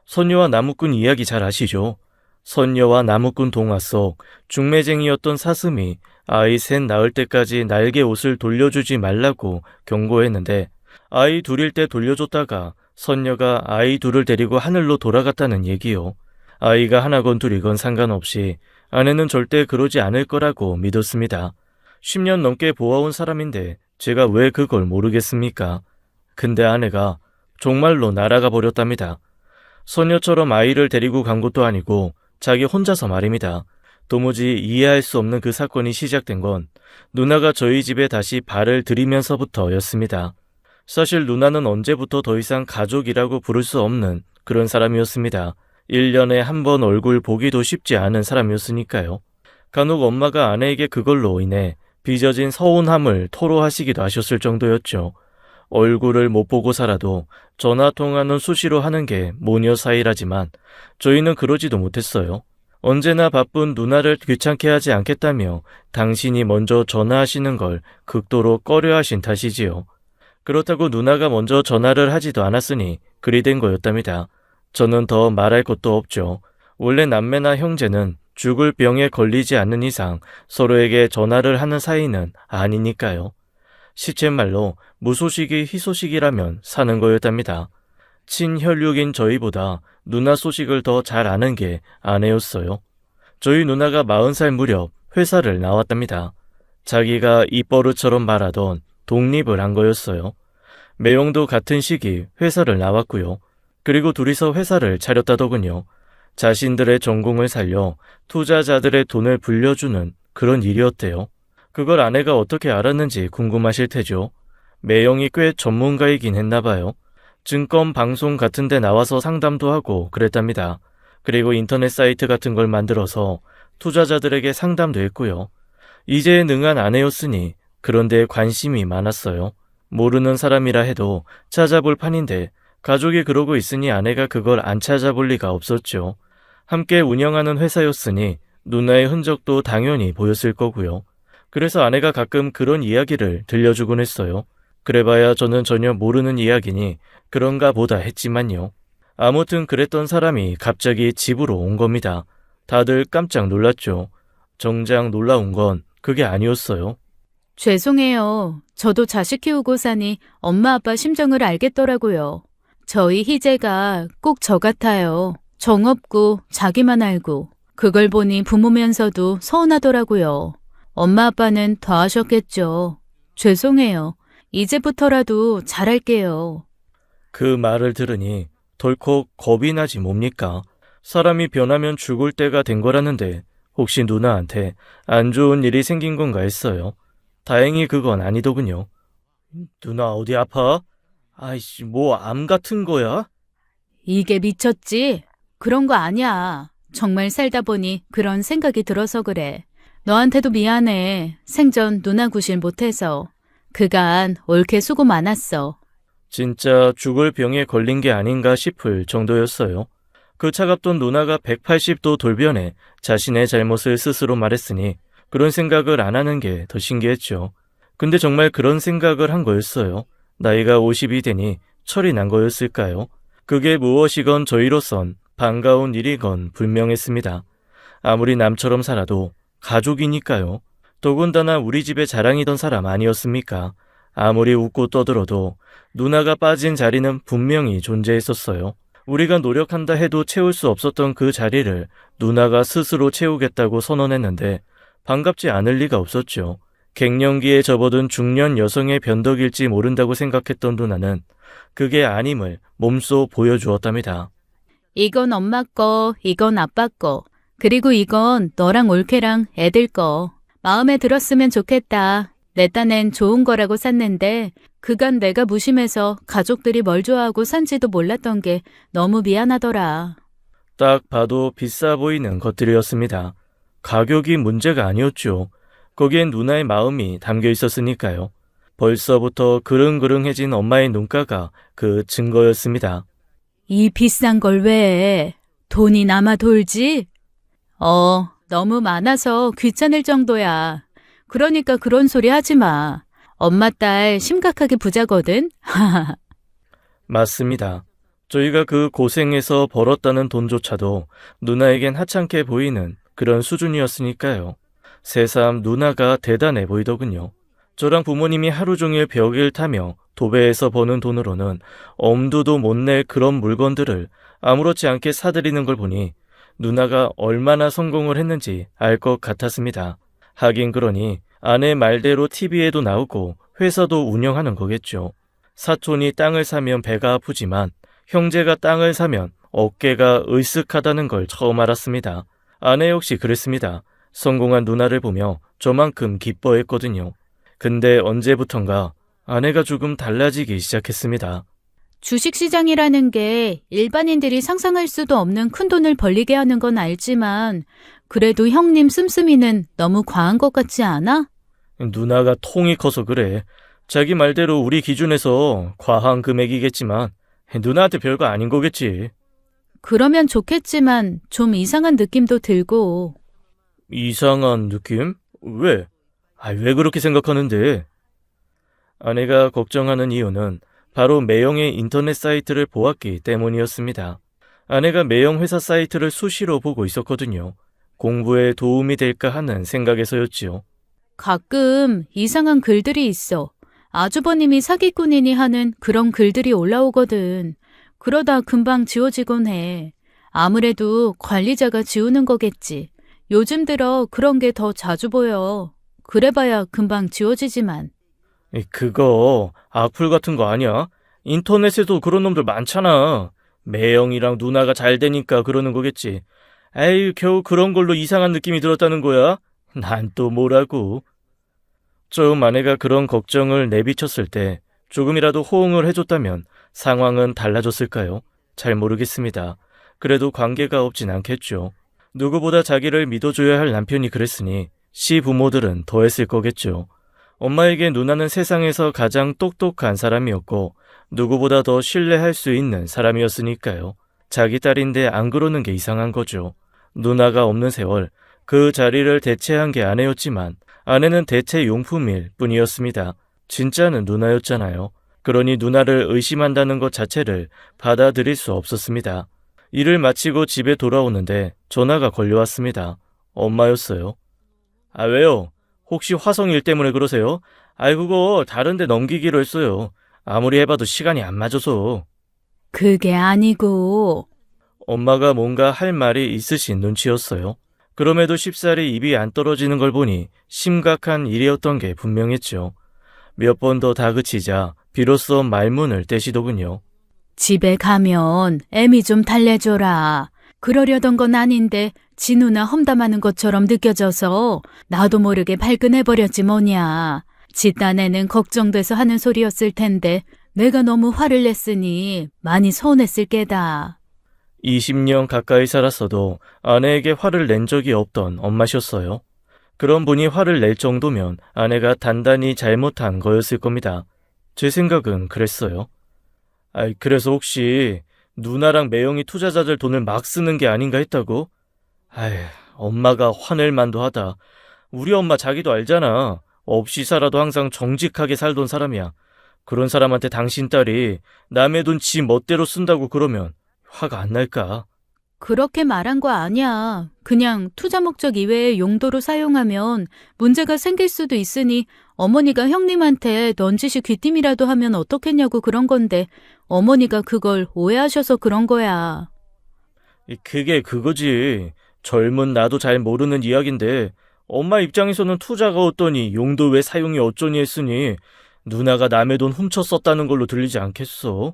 선녀와 나무꾼 이야기 잘 아시죠? 선녀와 나무꾼 동화 속 중매쟁이였던 사슴이 아이 셋 낳을 때까지 날개 옷을 돌려주지 말라고 경고했는데 아이 둘일 때 돌려줬다가 선녀가 아이 둘을 데리고 하늘로 돌아갔다는 얘기요. 아이가 하나건 둘이건 상관없이 아내는 절대 그러지 않을 거라고 믿었습니다. 10년 넘게 보아온 사람인데 제가 왜 그걸 모르겠습니까? 근데 아내가 정말로 날아가 버렸답니다. 선녀처럼 아이를 데리고 간 것도 아니고 자기 혼자서 말입니다. 도무지 이해할 수 없는 그 사건이 시작된 건 누나가 저희 집에 다시 발을 들이면서부터였습니다. 사실 누나는 언제부터 더 이상 가족이라고 부를 수 없는 그런 사람이었습니다. 1년에 한 번 얼굴 보기도 쉽지 않은 사람이었으니까요. 간혹 엄마가 아내에게 그걸로 인해 빚어진 서운함을 토로하시기도 하셨을 정도였죠. 얼굴을 못 보고 살아도 전화통화는 수시로 하는 게 모녀 사이라지만 저희는 그러지도 못했어요. 언제나 바쁜 누나를 귀찮게 하지 않겠다며 당신이 먼저 전화하시는 걸 극도로 꺼려하신 탓이지요. 그렇다고 누나가 먼저 전화를 하지도 않았으니 그리 된 거였답니다. 저는 더 말할 것도 없죠. 원래 남매나 형제는 죽을 병에 걸리지 않는 이상 서로에게 전화를 하는 사이는 아니니까요. 시쳇말로 무소식이 희소식이라면 사는 거였답니다. 친혈육인 저희보다 누나 소식을 더 잘 아는 게 아내였어요. 저희 누나가 40살 무렵 회사를 나왔답니다. 자기가 입버릇처럼 말하던 독립을 한 거였어요. 매형도 같은 시기 회사를 나왔고요. 그리고 둘이서 회사를 차렸다더군요. 자신들의 전공을 살려 투자자들의 돈을 불려주는 그런 일이었대요. 그걸 아내가 어떻게 알았는지 궁금하실 테죠. 매형이 꽤 전문가이긴 했나 봐요. 증권 방송 같은 데 나와서 상담도 하고 그랬답니다. 그리고 인터넷 사이트 같은 걸 만들어서 투자자들에게 상담도 했고요. 이제에 능한 아내였으니 그런 데에 관심이 많았어요. 모르는 사람이라 해도 찾아볼 판인데 가족이 그러고 있으니 아내가 그걸 안 찾아볼 리가 없었죠. 함께 운영하는 회사였으니 누나의 흔적도 당연히 보였을 거고요. 그래서 아내가 가끔 그런 이야기를 들려주곤 했어요. 그래봐야 저는 전혀 모르는 이야기니 그런가 보다 했지만요. 아무튼 그랬던 사람이 갑자기 집으로 온 겁니다. 다들 깜짝 놀랐죠. 정작 놀라운 건 그게 아니었어요. 죄송해요. 저도 자식 키우고 사니 엄마 아빠 심정을 알겠더라고요. 저희 희재가 꼭 저 같아요. 정없고 자기만 알고. 그걸 보니 부모면서도 서운하더라고요. 엄마 아빠는 더 하셨겠죠. 죄송해요. 이제부터라도 잘할게요. 그 말을 들으니 덜컥 겁이 나지 뭡니까? 사람이 변하면 죽을 때가 된 거라는데 혹시 누나한테 안 좋은 일이 생긴 건가 했어요. 다행히 그건 아니더군요. 누나 어디 아파? 아이씨, 뭐 암 같은 거야? 이게 미쳤지? 그런 거 아니야. 정말 살다 보니 그런 생각이 들어서 그래. 너한테도 미안해. 생전 누나 구실 못해서. 그간 옳게 수고 많았어. 진짜 죽을 병에 걸린 게 아닌가 싶을 정도였어요. 그 차갑던 누나가 180도 돌변해 자신의 잘못을 스스로 말했으니 그런 생각을 안 하는 게 더 신기했죠. 근데 정말 그런 생각을 한 거였어요. 나이가 50이 되니 철이 난 거였을까요? 그게 무엇이건 저희로선 반가운 일이건 분명했습니다. 아무리 남처럼 살아도 가족이니까요. 더군다나 우리 집의 자랑이던 사람 아니었습니까? 아무리 웃고 떠들어도 누나가 빠진 자리는 분명히 존재했었어요. 우리가 노력한다 해도 채울 수 없었던 그 자리를 누나가 스스로 채우겠다고 선언했는데 반갑지 않을 리가 없었죠. 갱년기에 접어든 중년 여성의 변덕일지 모른다고 생각했던 누나는 그게 아님을 몸소 보여주었답니다. 이건 엄마 거, 이건 아빠 거, 그리고 이건 너랑 올케랑 애들 거. 마음에 들었으면 좋겠다. 내 딴엔 좋은 거라고 샀는데 그간 내가 무심해서 가족들이 뭘 좋아하고 산지도 몰랐던 게 너무 미안하더라. 딱 봐도 비싸 보이는 것들이었습니다. 가격이 문제가 아니었죠. 거기엔 누나의 마음이 담겨 있었으니까요. 벌써부터 그릉그릉해진 엄마의 눈가가 그 증거였습니다. 이 비싼 걸 왜? 돈이 남아 돌지? 너무 많아서 귀찮을 정도야. 그러니까 그런 소리 하지 마. 엄마 딸 심각하게 부자거든. 맞습니다. 저희가 그 고생해서 벌었다는 돈조차도 누나에겐 하찮게 보이는 그런 수준이었으니까요. 새삼 누나가 대단해 보이더군요. 저랑 부모님이 하루 종일 벽을 타며 도배해서 버는 돈으로는 엄두도 못 낼 그런 물건들을 아무렇지 않게 사들이는 걸 보니 누나가 얼마나 성공을 했는지 알 것 같았습니다. 하긴 그러니 아내 말대로 TV에도 나오고 회사도 운영하는 거겠죠. 사촌이 땅을 사면 배가 아프지만 형제가 땅을 사면 어깨가 으쓱하다는 걸 처음 알았습니다. 아내 역시 그랬습니다. 성공한 누나를 보며 저만큼 기뻐했거든요. 근데 언제부턴가 아내가 조금 달라지기 시작했습니다. 주식시장이라는 게 일반인들이 상상할 수도 없는 큰 돈을 벌리게 하는 건 알지만 그래도 형님 씀씀이는 너무 과한 것 같지 않아? 누나가 통이 커서 그래. 자기 말대로 우리 기준에서 과한 금액이겠지만 누나한테 별거 아닌 거겠지. 그러면 좋겠지만 좀 이상한 느낌도 들고. 이상한 느낌? 왜? 왜 그렇게 생각하는데? 아내가 걱정하는 이유는 바로 매형의 인터넷 사이트를 보았기 때문이었습니다. 아내가 매형 회사 사이트를 수시로 보고 있었거든요. 공부에 도움이 될까 하는 생각에서였지요. 가끔 이상한 글들이 있어. 아주버님이 사기꾼이니 하는 그런 글들이 올라오거든. 그러다 금방 지워지곤 해. 아무래도 관리자가 지우는 거겠지. 요즘 들어 그런 게 더 자주 보여. 그래봐야 금방 지워지지만. 그거 악플 같은 거 아니야? 인터넷에도 그런 놈들 많잖아. 매형이랑 누나가 잘 되니까 그러는 거겠지. 에이, 겨우 그런 걸로 이상한 느낌이 들었다는 거야? 난 또 뭐라고. 처음 아내가 그런 걱정을 내비쳤을 때 조금이라도 호응을 해줬다면 상황은 달라졌을까요? 잘 모르겠습니다. 그래도 관계가 없진 않겠죠. 누구보다 자기를 믿어줘야 할 남편이 그랬으니 시부모들은 더 했을 거겠죠. 엄마에게 누나는 세상에서 가장 똑똑한 사람이었고 누구보다 더 신뢰할 수 있는 사람이었으니까요. 자기 딸인데 안 그러는 게 이상한 거죠. 누나가 없는 세월 그 자리를 대체한 게 아내였지만 아내는 대체 용품일 뿐이었습니다. 진짜는 누나였잖아요. 그러니 누나를 의심한다는 것 자체를 받아들일 수 없었습니다. 일을 마치고 집에 돌아오는데 전화가 걸려왔습니다. 엄마였어요. 왜요? 혹시 화성 일 때문에 그러세요? 그거 다른 데 넘기기로 했어요. 아무리 해봐도 시간이 안 맞아서. 그게 아니고. 엄마가 뭔가 할 말이 있으신 눈치였어요. 그럼에도 쉽사리 입이 안 떨어지는 걸 보니 심각한 일이었던 게 분명했죠. 몇 번 더 다그치자 비로소 말문을 떼시더군요. 집에 가면 애미 좀 달래줘라. 그러려던 건 아닌데 지 누나 험담하는 것처럼 느껴져서 나도 모르게 발끈해버렸지 뭐냐. 지 딴에는 걱정돼서 하는 소리였을 텐데 내가 너무 화를 냈으니 많이 서운했을 게다. 20년 가까이 살았어도 아내에게 화를 낸 적이 없던 엄마셨어요. 그런 분이 화를 낼 정도면 아내가 단단히 잘못한 거였을 겁니다. 제 생각은 그랬어요. 그래서 혹시 누나랑 매형이 투자자들 돈을 막 쓰는 게 아닌가 했다고? 엄마가 화낼 만도 하다. 우리 엄마 자기도 알잖아. 없이 살아도 항상 정직하게 살던 사람이야. 그런 사람한테 당신 딸이 남의 돈 지 멋대로 쓴다고 그러면 화가 안 날까? 그렇게 말한 거 아니야. 그냥 투자 목적 이외의 용도로 사용하면 문제가 생길 수도 있으니 어머니가 형님한테 넌지시 귀띔이라도 하면 어떻겠냐고 그런 건데 어머니가 그걸 오해하셔서 그런 거야. 그게 그거지. 젊은 나도 잘 모르는 이야기인데 엄마 입장에서는 투자가 어떠니 용도 외 사용이 어쩌니 했으니 누나가 남의 돈 훔쳐 썼다는 걸로 들리지 않겠어?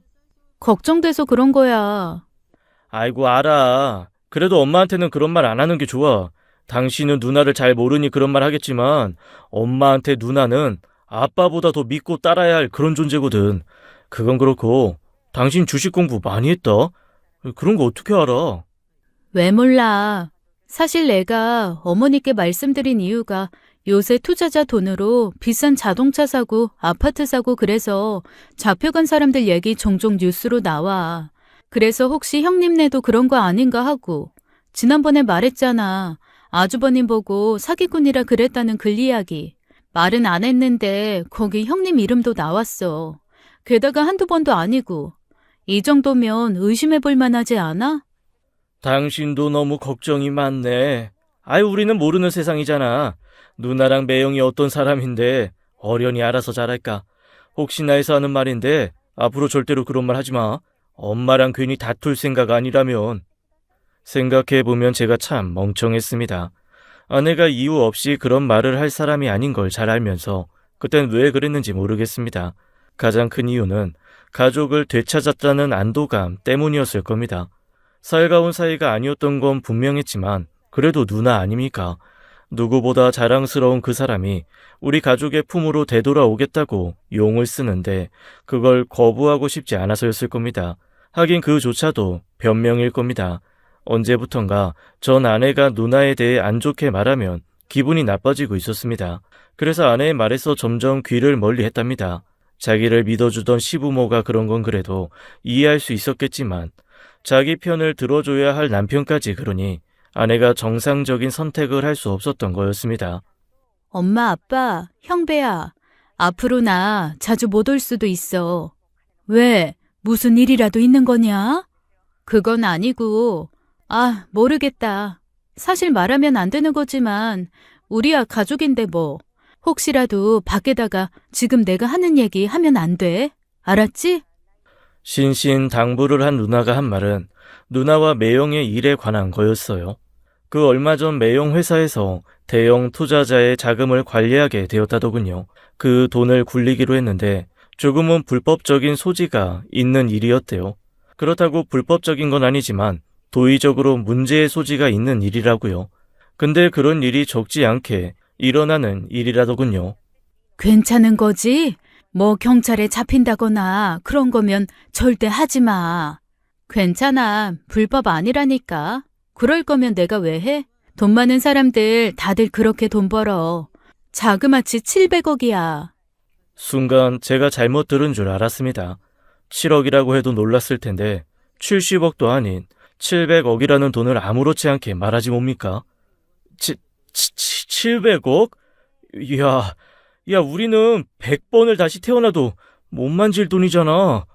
걱정돼서 그런 거야. 아이고, 알아. 그래도 엄마한테는 그런 말 안 하는 게 좋아. 당신은 누나를 잘 모르니 그런 말 하겠지만 엄마한테 누나는 아빠보다 더 믿고 따라야 할 그런 존재거든. 그건 그렇고 당신 주식 공부 많이 했다. 그런 거 어떻게 알아? 왜 몰라. 사실 내가 어머니께 말씀드린 이유가 요새 투자자 돈으로 비싼 자동차 사고 아파트 사고 그래서 잡혀간 사람들 얘기 종종 뉴스로 나와. 그래서 혹시 형님네도 그런 거 아닌가 하고. 지난번에 말했잖아. 아주버님 보고 사기꾼이라 그랬다는 글 이야기. 말은 안 했는데 거기 형님 이름도 나왔어. 게다가 한두 번도 아니고. 이 정도면 의심해 볼 만하지 않아? 당신도 너무 걱정이 많네. 아유, 우리는 모르는 세상이잖아. 누나랑 매형이 어떤 사람인데 어련히 알아서 잘할까. 혹시나 해서 하는 말인데 앞으로 절대로 그런 말 하지 마. 엄마랑 괜히 다툴 생각 아니라면. 생각해보면 제가 참 멍청했습니다. 아내가 이유 없이 그런 말을 할 사람이 아닌 걸 잘 알면서 그땐 왜 그랬는지 모르겠습니다. 가장 큰 이유는 가족을 되찾았다는 안도감 때문이었을 겁니다. 살가운 사이가 아니었던 건 분명했지만 그래도 누나 아닙니까? 누구보다 자랑스러운 그 사람이 우리 가족의 품으로 되돌아오겠다고 용을 쓰는데 그걸 거부하고 싶지 않아서였을 겁니다. 하긴 그조차도 변명일 겁니다. 언제부턴가 전 아내가 누나에 대해 안 좋게 말하면 기분이 나빠지고 있었습니다. 그래서 아내의 말에서 점점 귀를 멀리 했답니다. 자기를 믿어주던 시부모가 그런 건 그래도 이해할 수 있었겠지만 자기 편을 들어줘야 할 남편까지 그러니 아내가 정상적인 선택을 할 수 없었던 거였습니다. 엄마, 아빠, 형배야. 앞으로 나 자주 못 올 수도 있어. 왜? 무슨 일이라도 있는 거냐? 그건 아니고, 모르겠다. 사실 말하면 안 되는 거지만 우리야 가족인데 뭐. 혹시라도 밖에다가 지금 내가 하는 얘기 하면 안 돼. 알았지? 신신당부를 한 누나가 한 말은 누나와 매형의 일에 관한 거였어요. 그 얼마 전 매형 회사에서 대형 투자자의 자금을 관리하게 되었다더군요. 그 돈을 굴리기로 했는데 조금은 불법적인 소지가 있는 일이었대요. 그렇다고 불법적인 건 아니지만 도의적으로 문제의 소지가 있는 일이라고요. 근데 그런 일이 적지 않게 일어나는 일이라더군요. 괜찮은 거지? 뭐 경찰에 잡힌다거나 그런 거면 절대 하지 마. 괜찮아. 불법 아니라니까. 그럴 거면 내가 왜 해? 돈 많은 사람들 다들 그렇게 돈 벌어. 자그마치 700억이야. 순간 제가 잘못 들은 줄 알았습니다. 7억이라고 해도 놀랐을 텐데 70억도 아닌 700억이라는 돈을 아무렇지 않게 말하지 뭡니까? 700억? 야, 우리는 100번을 다시 태어나도 못 만질 돈이잖아.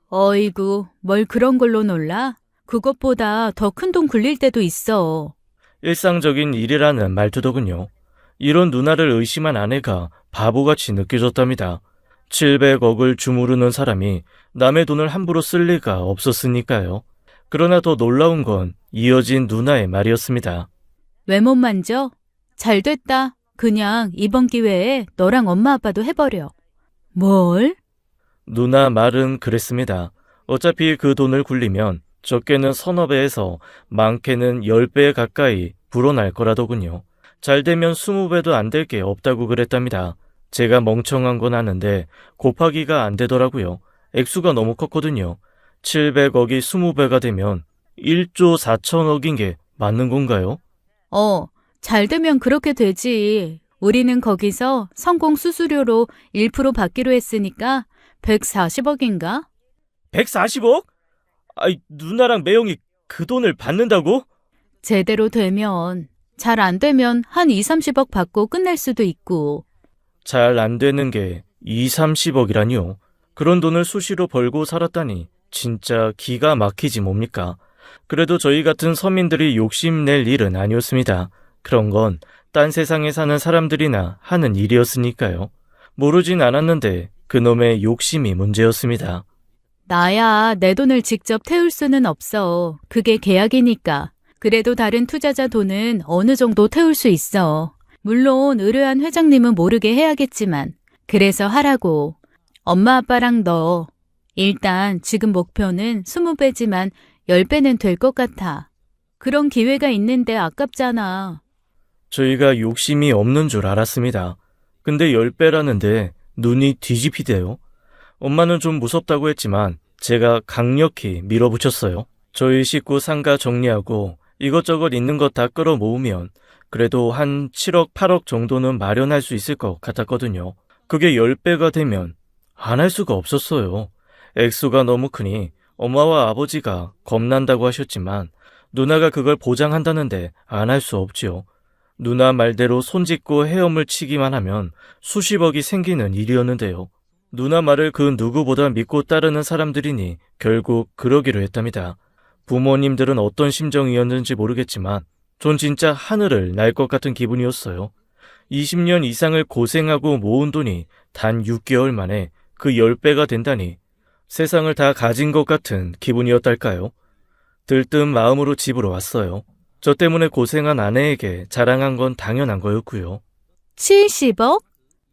어이구, 뭘 그런 걸로 놀라? 그것보다 더 큰 돈 굴릴 때도 있어. 일상적인 일이라는 말투더군요. 이런 누나를 의심한 아내가 바보같이 느껴졌답니다. 700억을 주무르는 사람이 남의 돈을 함부로 쓸 리가 없었으니까요. 그러나 더 놀라운 건 이어진 누나의 말이었습니다. 왜 못 만져? 잘 됐다. 그냥 이번 기회에 너랑 엄마 아빠도 해버려. 뭘? 누나 말은 그랬습니다. 어차피 그 돈을 굴리면 적게는 서너 배에서 많게는 10배 가까이 불어날 거라더군요. 잘 되면 20배도 안 될 게 없다고 그랬답니다. 제가 멍청한 건 아는데 곱하기가 안 되더라고요. 액수가 너무 컸거든요. 700억이 20배가 되면 1조 4천억인 게 맞는 건가요? 잘 되면 그렇게 되지. 우리는 거기서 성공 수수료로 1% 받기로 했으니까 140억인가? 140억? 아이, 누나랑 매형이 그 돈을 받는다고? 제대로 되면, 잘 안 되면 한 2, 30억 받고 끝낼 수도 있고. 잘 안 되는 게 2, 30억이라니요. 그런 돈을 수시로 벌고 살았다니 진짜 기가 막히지 뭡니까? 그래도 저희 같은 서민들이 욕심낼 일은 아니었습니다. 그런 건 딴 세상에 사는 사람들이나 하는 일이었으니까요. 모르진 않았는데 그놈의 욕심이 문제였습니다. 나야 내 돈을 직접 태울 수는 없어. 그게 계약이니까. 그래도 다른 투자자 돈은 어느 정도 태울 수 있어. 물론 의뢰한 회장님은 모르게 해야겠지만. 그래서 하라고. 엄마 아빠랑 너. 일단 지금 목표는 20배지만 10배는 될 것 같아. 그런 기회가 있는데 아깝잖아. 저희가 욕심이 없는 줄 알았습니다. 근데 10배라는데 눈이 뒤집히대요. 엄마는 좀 무섭다고 했지만 제가 강력히 밀어붙였어요. 저희 식구 상가 정리하고 이것저것 있는 것 다 끌어 모으면 그래도 한 7억, 8억 정도는 마련할 수 있을 것 같았거든요. 그게 10배가 되면 안 할 수가 없었어요. 액수가 너무 크니 엄마와 아버지가 겁난다고 하셨지만 누나가 그걸 보장한다는데 안 할 수 없지요. 누나 말대로 손짓고 헤엄을 치기만 하면 수십억이 생기는 일이었는데요. 누나 말을 그 누구보다 믿고 따르는 사람들이니 결국 그러기로 했답니다. 부모님들은 어떤 심정이었는지 모르겠지만 전 진짜 하늘을 날 것 같은 기분이었어요. 20년 이상을 고생하고 모은 돈이 단 6개월 만에 그 10배가 된다니 세상을 다 가진 것 같은 기분이었달까요? 들뜬 마음으로 집으로 왔어요. 저 때문에 고생한 아내에게 자랑한 건 당연한 거였고요. 70억?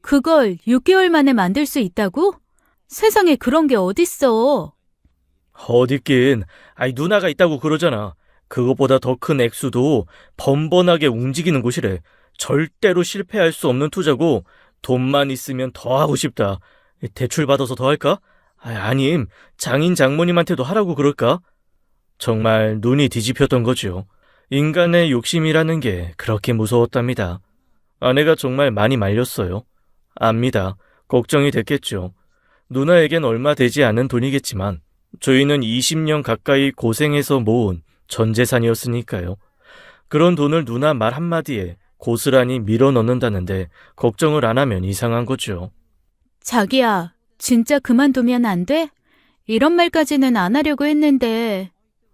그걸 6개월 만에 만들 수 있다고? 세상에 그런 게 어딨어. 어딨긴, 누나가 있다고 그러잖아. 그것보다 더 큰 액수도 번번하게 움직이는 곳이래. 절대로 실패할 수 없는 투자고 돈만 있으면 더 하고 싶다. 대출 받아서 더 할까? 아님, 장인 장모님한테도 하라고 그럴까? 정말 눈이 뒤집혔던 거죠. 인간의 욕심이라는 게 그렇게 무서웠답니다. 아내가 정말 많이 말렸어요. 압니다. 걱정이 됐겠죠. 누나에겐 얼마 되지 않은 돈이겠지만 저희는 20년 가까이 고생해서 모은 전 재산이었으니까요. 그런 돈을 누나 말 한마디에 고스란히 밀어 넣는다는데 걱정을 안 하면 이상한 거죠. 자기야, 진짜 그만두면 안 돼? 이런 말까지는 안 하려고 했는데.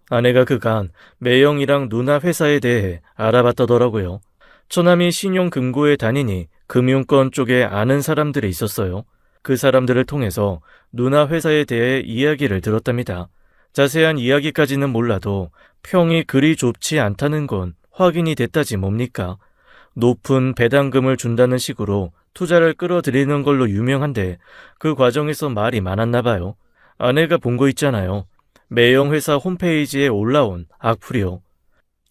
아내가 그간 매형이랑 누나 회사에 대해 알아봤다더라고요. 처남이 신용금고에 다니니 금융권 쪽에 아는 사람들이 있었어요. 그 사람들을 통해서 누나 회사에 대해 이야기를 들었답니다. 자세한 이야기까지는 몰라도 평이 그리 좁지 않다는 건 확인이 됐다지 뭡니까? 높은 배당금을 준다는 식으로 투자를 끌어들이는 걸로 유명한데 그 과정에서 말이 많았나 봐요. 아내가 본 거 있잖아요. 매형 회사 홈페이지에 올라온 악플이요.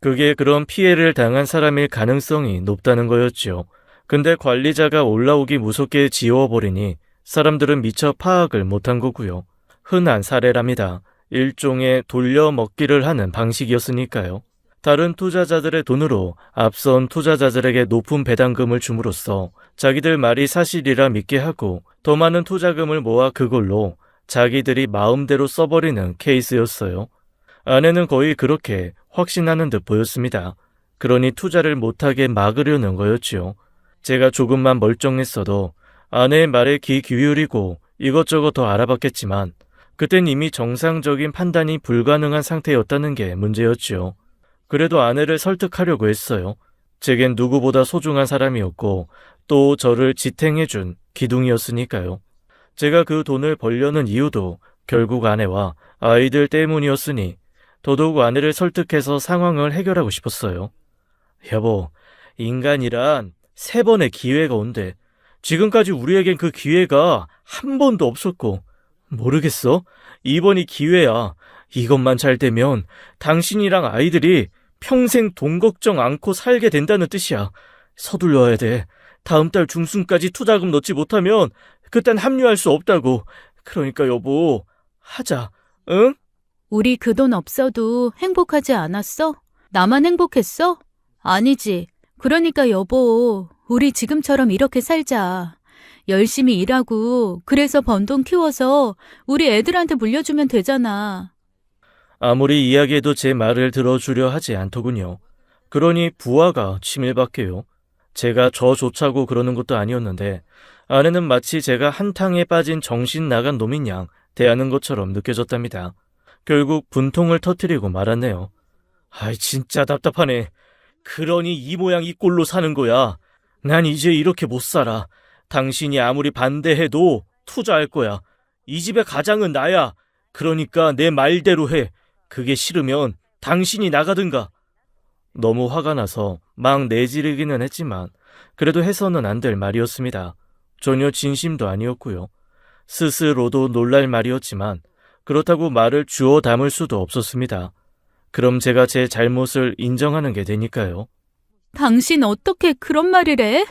그게 그런 피해를 당한 사람일 가능성이 높다는 거였죠. 근데 관리자가 올라오기 무섭게 지워버리니 사람들은 미처 파악을 못한 거고요. 흔한 사례랍니다. 일종의 돌려먹기를 하는 방식이었으니까요. 다른 투자자들의 돈으로 앞선 투자자들에게 높은 배당금을 줌으로써 자기들 말이 사실이라 믿게 하고 더 많은 투자금을 모아 그걸로 자기들이 마음대로 써버리는 케이스였어요. 아내는 거의 그렇게 확신하는 듯 보였습니다. 그러니 투자를 못하게 막으려는 거였지요. 제가 조금만 멀쩡했어도 아내의 말에 귀 기울이고 이것저것 더 알아봤겠지만 그땐 이미 정상적인 판단이 불가능한 상태였다는 게 문제였지요. 그래도 아내를 설득하려고 했어요. 제겐 누구보다 소중한 사람이었고 또 저를 지탱해준 기둥이었으니까요. 제가 그 돈을 벌려는 이유도 결국 아내와 아이들 때문이었으니 더더욱 아내를 설득해서 상황을 해결하고 싶었어요. 여보, 인간이란 3번의 기회가 온대. 지금까지 우리에겐 그 기회가 한 번도 없었고 모르겠어? 이번이 기회야. 이것만 잘 되면 당신이랑 아이들이 평생 돈 걱정 않고 살게 된다는 뜻이야. 서둘러야 돼. 다음 달 중순까지 투자금 넣지 못하면 그땐 합류할 수 없다고. 그러니까 여보, 하자. 응? 우리 그 돈 없어도 행복하지 않았어? 나만 행복했어? 아니지. 그러니까 여보, 우리 지금처럼 이렇게 살자. 열심히 일하고 그래서 번 돈 키워서 우리 애들한테 물려주면 되잖아. 아무리 이야기해도 제 말을 들어주려 하지 않더군요. 그러니 부하가 치밀박해요. 제가 저조차고 그러는 것도 아니었는데 아내는 마치 제가 한탕에 빠진 정신 나간 놈인 양 대하는 것처럼 느껴졌답니다. 결국 분통을 터뜨리고 말았네요. 진짜 답답하네. 그러니 이 모양 이 꼴로 사는 거야. 난 이제 이렇게 못 살아. 당신이 아무리 반대해도 투자할 거야. 이 집의 가장은 나야. 그러니까 내 말대로 해. 그게 싫으면 당신이 나가든가. 너무 화가 나서 막 내지르기는 했지만 그래도 해서는 안 될 말이었습니다. 전혀 진심도 아니었고요. 스스로도 놀랄 말이었지만 그렇다고 말을 주워 담을 수도 없었습니다. 그럼 제가 제 잘못을 인정하는 게 되니까요. 당신 어떻게 그런 말을 해?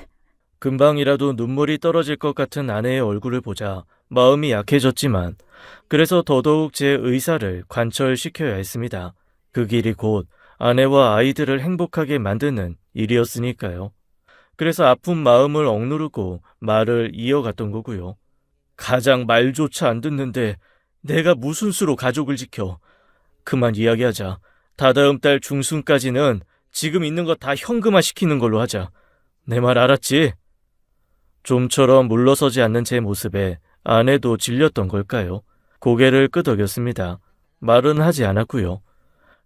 금방이라도 눈물이 떨어질 것 같은 아내의 얼굴을 보자 마음이 약해졌지만 그래서 더더욱 제 의사를 관철시켜야 했습니다. 그 길이 곧 아내와 아이들을 행복하게 만드는 일이었으니까요. 그래서 아픈 마음을 억누르고 말을 이어갔던 거고요. 가장 말조차 안 듣는데 내가 무슨 수로 가족을 지켜. 그만 이야기하자. 다다음 달 중순까지는 지금 있는 거 다 현금화 시키는 걸로 하자. 내 말 알았지? 좀처럼 물러서지 않는 제 모습에 아내도 질렸던 걸까요? 고개를 끄덕였습니다. 말은 하지 않았고요.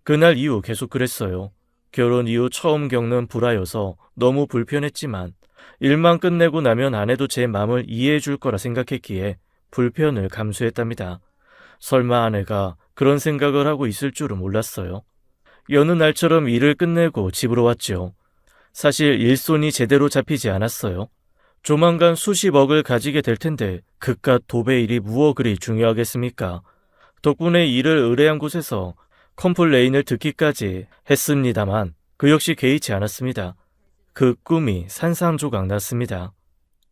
그날 이후 계속 그랬어요. 결혼 이후 처음 겪는 불화여서 너무 불편했지만 일만 끝내고 나면 아내도 제 마음을 이해해 줄 거라 생각했기에 불편을 감수했답니다. 설마 아내가 그런 생각을 하고 있을 줄은 몰랐어요. 여느 날처럼 일을 끝내고 집으로 왔죠. 사실 일손이 제대로 잡히지 않았어요. 조만간 수십억을 가지게 될 텐데 그깟 도배 일이 무엇 그리 중요하겠습니까? 덕분에 일을 의뢰한 곳에서 컴플레인을 듣기까지 했습니다만 그 역시 개의치 않았습니다. 그 꿈이 산산조각 났습니다.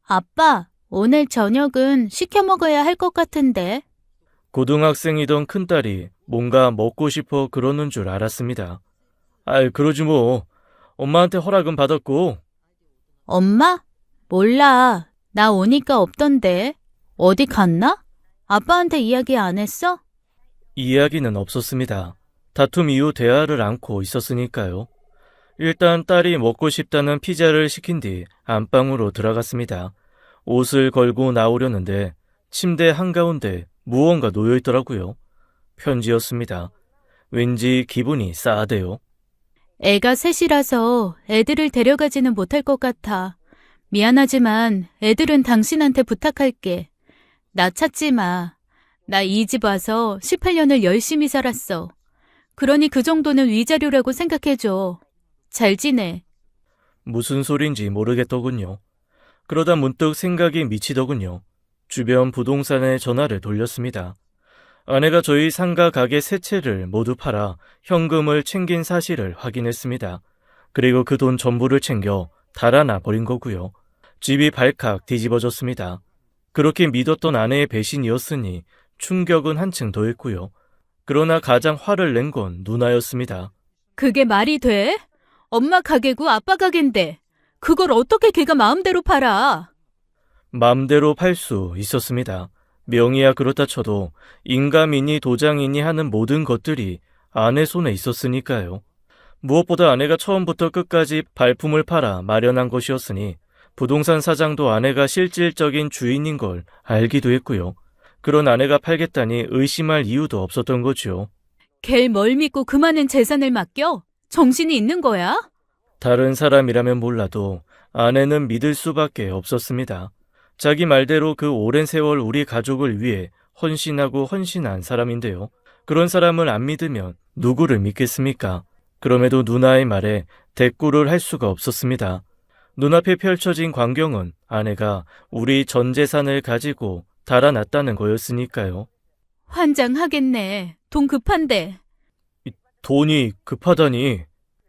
아빠, 오늘 저녁은 시켜 먹어야 할 것 같은데. 고등학생이던 큰딸이 뭔가 먹고 싶어 그러는 줄 알았습니다. 아이, 그러지 뭐. 엄마한테 허락은 받았고. 엄마? 몰라. 나 오니까 없던데. 어디 갔나? 아빠한테 이야기 안 했어? 이야기는 없었습니다. 다툼 이후 대화를 않고 있었으니까요. 일단 딸이 먹고 싶다는 피자를 시킨 뒤 안방으로 들어갔습니다. 옷을 걸고 나오려는데 침대 한가운데 무언가 놓여있더라고요. 편지였습니다. 왠지 기분이 싸하대요. 애가 셋이라서 애들을 데려가지는 못할 것 같아. 미안하지만 애들은 당신한테 부탁할게. 나 찾지 마. 나 이 집 와서 18년을 열심히 살았어. 그러니 그 정도는 위자료라고 생각해줘. 잘 지내. 무슨 소린지 모르겠더군요. 그러다 문득 생각이 미치더군요. 주변 부동산에 전화를 돌렸습니다. 아내가 저희 상가 가게 세 채를 모두 팔아 현금을 챙긴 사실을 확인했습니다. 그리고 그 돈 전부를 챙겨 달아나 버린 거고요. 집이 발칵 뒤집어졌습니다. 그렇게 믿었던 아내의 배신이었으니 충격은 한층 더했고요. 그러나 가장 화를 낸 건 누나였습니다. 그게 말이 돼? 엄마 가게고 아빠 가게인데 그걸 어떻게 걔가 마음대로 팔아? 마음대로 팔 수 있었습니다. 명의야 그렇다 쳐도 인감이니 도장이니 하는 모든 것들이 아내 손에 있었으니까요. 무엇보다 아내가 처음부터 끝까지 발품을 팔아 마련한 것이었으니 부동산 사장도 아내가 실질적인 주인인 걸 알기도 했고요. 그런 아내가 팔겠다니 의심할 이유도 없었던 거죠. 걔 뭘 믿고 그 많은 재산을 맡겨? 정신이 있는 거야? 다른 사람이라면 몰라도 아내는 믿을 수밖에 없었습니다. 자기 말대로 그 오랜 세월 우리 가족을 위해 헌신하고 헌신한 사람인데요. 그런 사람을 안 믿으면 누구를 믿겠습니까? 그럼에도 누나의 말에 대꾸를 할 수가 없었습니다. 눈앞에 펼쳐진 광경은 아내가 우리 전 재산을 가지고 달아났다는 거였으니까요. 환장하겠네. 돈 급한데. 돈이 급하다니.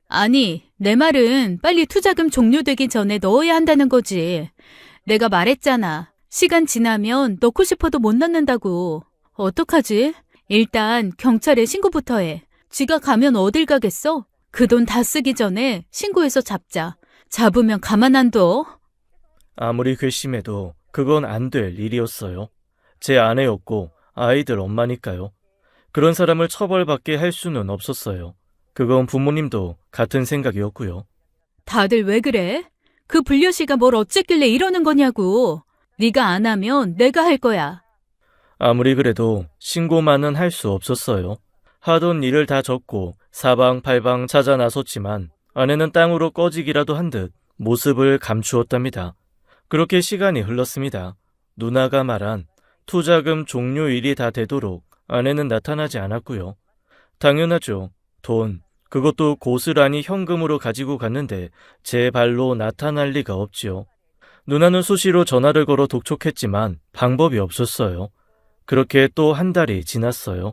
아니, 내 말은 빨리 투자금 종료되기 전에 넣어야 한다는 거지. 내가 말했잖아. 시간 지나면 넣고 싶어도 못 넣는다고. 어떡하지? 일단 경찰에 신고부터 해. 쥐가 가면 어딜 가겠어? 그 돈 다 쓰기 전에 신고해서 잡자. 잡으면 가만 안 둬. 아무리 괘씸해도 그건 안 될 일이었어요. 제 아내였고 아이들 엄마니까요. 그런 사람을 처벌받게 할 수는 없었어요. 그건 부모님도 같은 생각이었고요. 다들 왜 그래? 그 불려시가 뭘 어쨌길래 이러는 거냐고. 네가 안 하면 내가 할 거야. 아무리 그래도 신고만은 할 수 없었어요. 하던 일을 다 접고 사방팔방 찾아 나섰지만 아내는 땅으로 꺼지기라도 한 듯 모습을 감추었답니다. 그렇게 시간이 흘렀습니다. 누나가 말한 투자금 종료일이 다 되도록 아내는 나타나지 않았고요. 당연하죠. 돈, 그것도 고스란히 현금으로 가지고 갔는데 제 발로 나타날 리가 없지요. 누나는 수시로 전화를 걸어 독촉했지만 방법이 없었어요. 그렇게 또 한 달이 지났어요.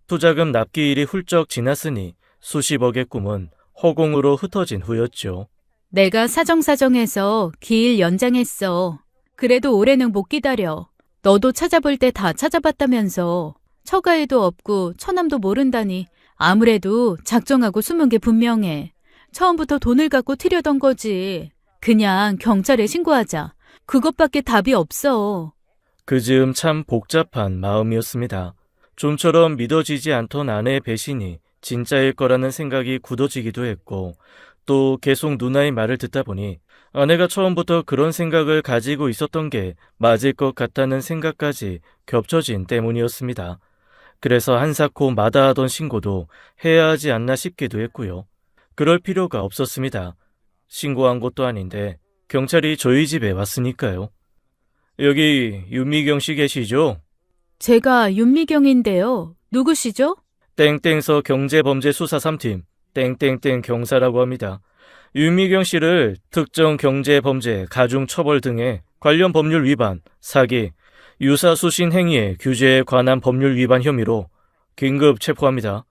투자금 납기일이 훌쩍 지났으니 수십억의 꿈은 허공으로 흩어진 후였죠. 내가 사정사정해서 기일 연장했어. 그래도 올해는 못 기다려. 너도 찾아볼 때 다 찾아봤다면서. 처가에도 없고 처남도 모른다니 아무래도 작정하고 숨은 게 분명해. 처음부터 돈을 갖고 튀려던 거지. 그냥 경찰에 신고하자. 그것밖에 답이 없어. 그 즈음 참 복잡한 마음이었습니다. 좀처럼 믿어지지 않던 아내의 배신이 진짜일 거라는 생각이 굳어지기도 했고, 또 계속 누나의 말을 듣다 보니 아내가 처음부터 그런 생각을 가지고 있었던 게 맞을 것 같다는 생각까지 겹쳐진 때문이었습니다. 그래서 한사코 마다하던 신고도 해야 하지 않나 싶기도 했고요. 그럴 필요가 없었습니다. 신고한 것도 아닌데 경찰이 저희 집에 왔으니까요. 여기 윤미경 씨 계시죠? 제가 윤미경인데요. 누구시죠? 땡땡서 경제범죄수사 3팀 땡땡땡 경사라고 합니다. 윤미경 씨를 특정 경제범죄, 가중처벌 등의 관련 법률 위반, 사기, 유사수신 행위의 규제에 관한 법률 위반 혐의로 긴급 체포합니다.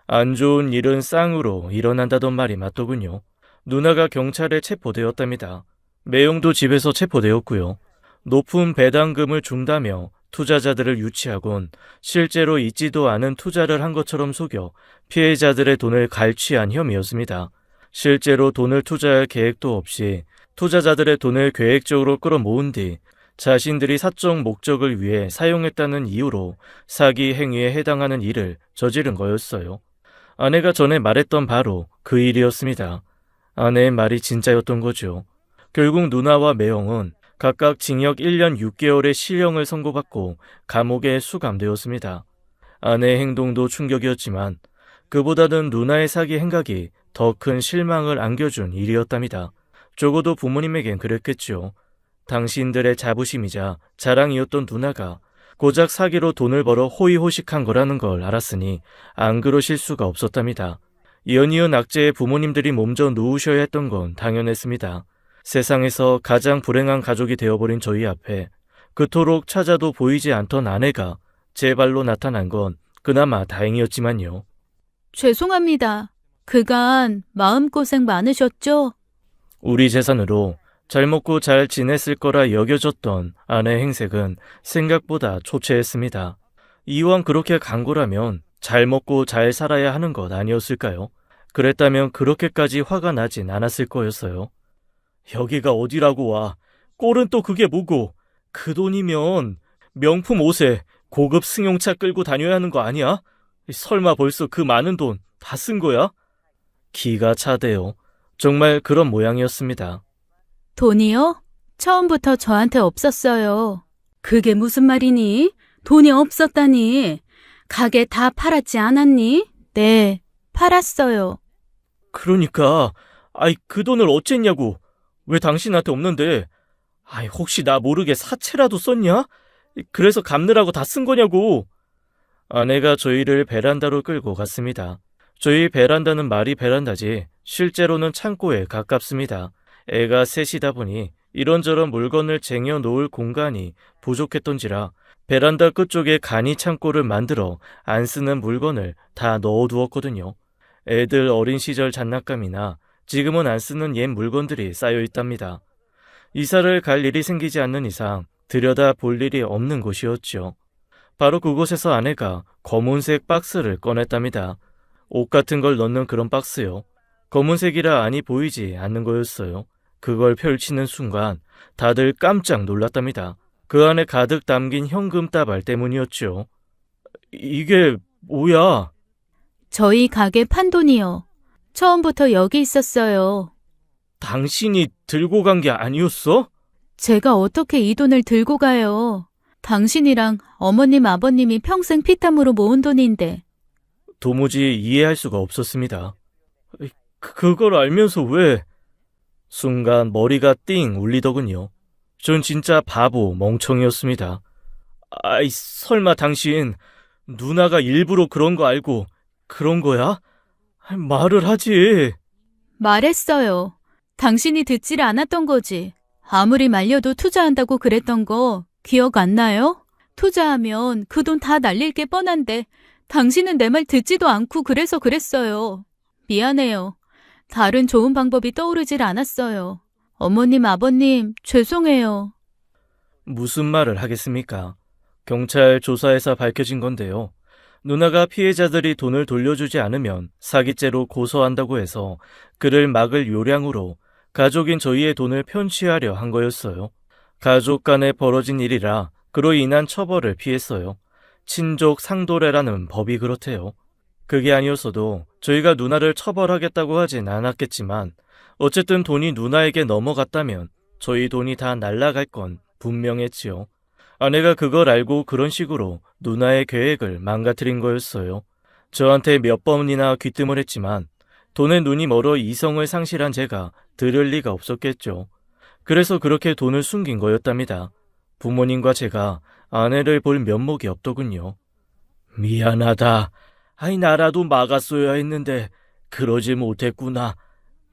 안 좋은 일은 쌍으로 일어난다던 말이 맞더군요. 누나가 경찰에 체포되었답니다. 매형도 집에서 체포되었고요. 높은 배당금을 준다며 투자자들을 유치하곤 실제로 있지도 않은 투자를 한 것처럼 속여 피해자들의 돈을 갈취한 혐의였습니다. 실제로 돈을 투자할 계획도 없이 투자자들의 돈을 계획적으로 끌어모은 뒤 자신들이 사적 목적을 위해 사용했다는 이유로 사기 행위에 해당하는 일을 저지른 거였어요. 아내가 전에 말했던 바로 그 일이었습니다. 아내의 말이 진짜였던 거죠. 결국 누나와 매형은 각각 징역 1년 6개월의 실형을 선고받고 감옥에 수감되었습니다. 아내의 행동도 충격이었지만 그보다는 누나의 사기 행각이 더 큰 실망을 안겨준 일이었답니다. 적어도 부모님에겐 그랬겠죠. 당신들의 자부심이자 자랑이었던 누나가 고작 사기로 돈을 벌어 호의호식한 거라는 걸 알았으니 안 그러실 수가 없었답니다. 연이은 악재의 부모님들이 몸져 누우셔야 했던 건 당연했습니다. 세상에서 가장 불행한 가족이 되어버린 저희 앞에 그토록 찾아도 보이지 않던 아내가 제 발로 나타난 건 그나마 다행이었지만요. 죄송합니다. 그간 마음고생 많으셨죠? 우리 재산으로 잘 먹고 잘 지냈을 거라 여겨졌던 아내의 행색은 생각보다 초췌했습니다. 이왕 그렇게 간 거라면 잘 먹고 잘 살아야 하는 것 아니었을까요? 그랬다면 그렇게까지 화가 나진 않았을 거였어요. 여기가 어디라고 와. 꼴은 또 그게 뭐고. 그 돈이면 명품 옷에 고급 승용차 끌고 다녀야 하는 거 아니야? 설마 벌써 그 많은 돈 다 쓴 거야? 기가 차대요. 정말 그런 모양이었습니다. 돈이요? 처음부터 저한테 없었어요. 그게 무슨 말이니? 돈이 없었다니. 가게 다 팔았지 않았니? 네, 팔았어요. 그러니까 그 돈을 어쨌냐고. 왜 당신한테 없는데? 혹시 나 모르게 사채라도 썼냐? 그래서 갚느라고 다 쓴 거냐고. 아내가 저희를 베란다로 끌고 갔습니다. 저희 베란다는 말이 베란다지 실제로는 창고에 가깝습니다. 애가 셋이다 보니 이런저런 물건을 쟁여놓을 공간이 부족했던지라 베란다 끝쪽에 간이 창고를 만들어 안 쓰는 물건을 다 넣어두었거든요. 애들 어린 시절 장난감이나 지금은 안 쓰는 옛 물건들이 쌓여 있답니다. 이사를 갈 일이 생기지 않는 이상 들여다 볼 일이 없는 곳이었죠. 바로 그곳에서 아내가 검은색 박스를 꺼냈답니다. 옷 같은 걸 넣는 그런 박스요. 검은색이라 안이 보이지 않는 거였어요. 그걸 펼치는 순간 다들 깜짝 놀랐답니다. 그 안에 가득 담긴 현금 따발 때문이었죠. 이게 뭐야? 저희 가게 판돈이요. 처음부터 여기 있었어요. 당신이 들고 간 게 아니었어? 제가 어떻게 이 돈을 들고 가요? 당신이랑 어머님, 아버님이 평생 피땀으로 모은 돈인데. 도무지 이해할 수가 없었습니다. 그걸 알면서 왜? 순간 머리가 띵 울리더군요. 전 진짜 바보 멍청이었습니다. 설마 당신 누나가 일부러 그런 거 알고 그런 거야? 말을 하지. 말했어요. 당신이 듣지를 않았던 거지. 아무리 말려도 투자한다고 그랬던 거 기억 안 나요? 투자하면 그 돈 다 날릴 게 뻔한데 당신은 내 말 듣지도 않고 그래서 그랬어요. 미안해요. 다른 좋은 방법이 떠오르질 않았어요. 어머님, 아버님, 죄송해요. 무슨 말을 하겠습니까? 경찰 조사에서 밝혀진 건데요. 누나가 피해자들이 돈을 돌려주지 않으면 사기죄로 고소한다고 해서 그를 막을 요량으로 가족인 저희의 돈을 편취하려 한 거였어요. 가족 간에 벌어진 일이라 그로 인한 처벌을 피했어요. 친족 상도례라는 법이 그렇대요. 그게 아니었어도 저희가 누나를 처벌하겠다고 하진 않았겠지만 어쨌든 돈이 누나에게 넘어갔다면 저희 돈이 다 날아갈 건 분명했지요. 아내가 그걸 알고 그런 식으로 누나의 계획을 망가뜨린 거였어요. 저한테 몇 번이나 귀뜸을 했지만 돈에 눈이 멀어 이성을 상실한 제가 들을 리가 없었겠죠. 그래서 그렇게 돈을 숨긴 거였답니다. 부모님과 제가 아내를 볼 면목이 없더군요. 미안하다. 아이 나라도 막았어야 했는데 그러지 못했구나.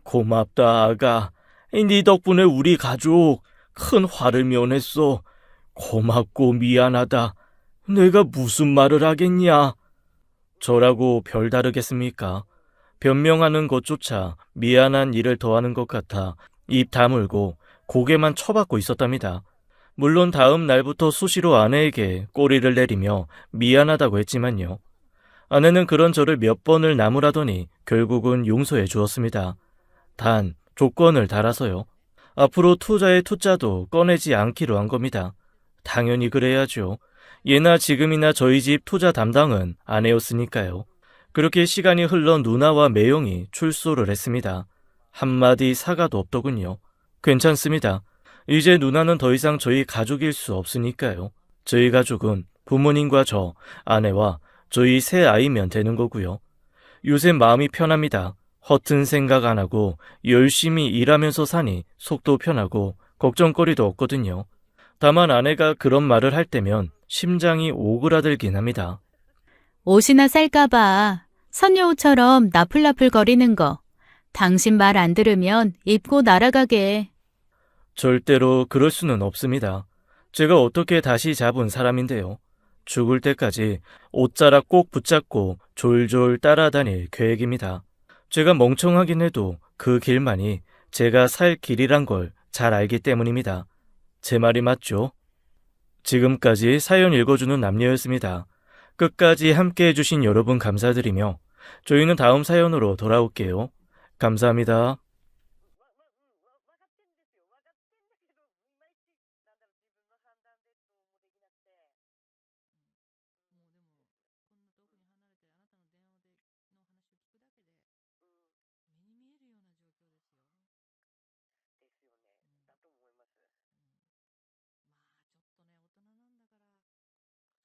고맙다 아가. 네 덕분에 우리 가족 큰 화를 면했어. 고맙고 미안하다. 내가 무슨 말을 하겠냐. 저라고 별다르겠습니까? 변명하는 것조차 미안한 일을 더하는 것 같아 입 다물고 고개만 쳐박고 있었답니다. 물론 다음 날부터 수시로 아내에게 꼬리를 내리며 미안하다고 했지만요. 아내는 그런 저를 몇 번을 나무라더니 결국은 용서해 주었습니다. 단 조건을 달아서요. 앞으로 투자의 투자도 꺼내지 않기로 한 겁니다. 당연히 그래야죠. 예나 지금이나 저희 집 투자 담당은 아내였으니까요. 그렇게 시간이 흘러 누나와 매형이 출소를 했습니다. 한마디 사과도 없더군요. 괜찮습니다. 이제 누나는 더 이상 저희 가족일 수 없으니까요. 저희 가족은 부모님과 저, 아내와 저희 세 아이면 되는 거고요. 요새 마음이 편합니다. 허튼 생각 안 하고 열심히 일하면서 사니 속도 편하고 걱정거리도 없거든요. 다만 아내가 그런 말을 할 때면 심장이 오그라들긴 합니다. 옷이나 살까봐 선녀옷처럼 나풀나풀 거리는 거. 당신 말 안 들으면 입고 날아가게. 절대로 그럴 수는 없습니다. 제가 어떻게 다시 잡은 사람인데요. 죽을 때까지 옷자락 꼭 붙잡고 졸졸 따라다닐 계획입니다. 제가 멍청하긴 해도 그 길만이 제가 살 길이란 걸 잘 알기 때문입니다. 제 말이 맞죠? 지금까지 사연 읽어주는 남녀였습니다. 끝까지 함께 해주신 여러분 감사드리며 저희는 다음 사연으로 돌아올게요. 감사합니다.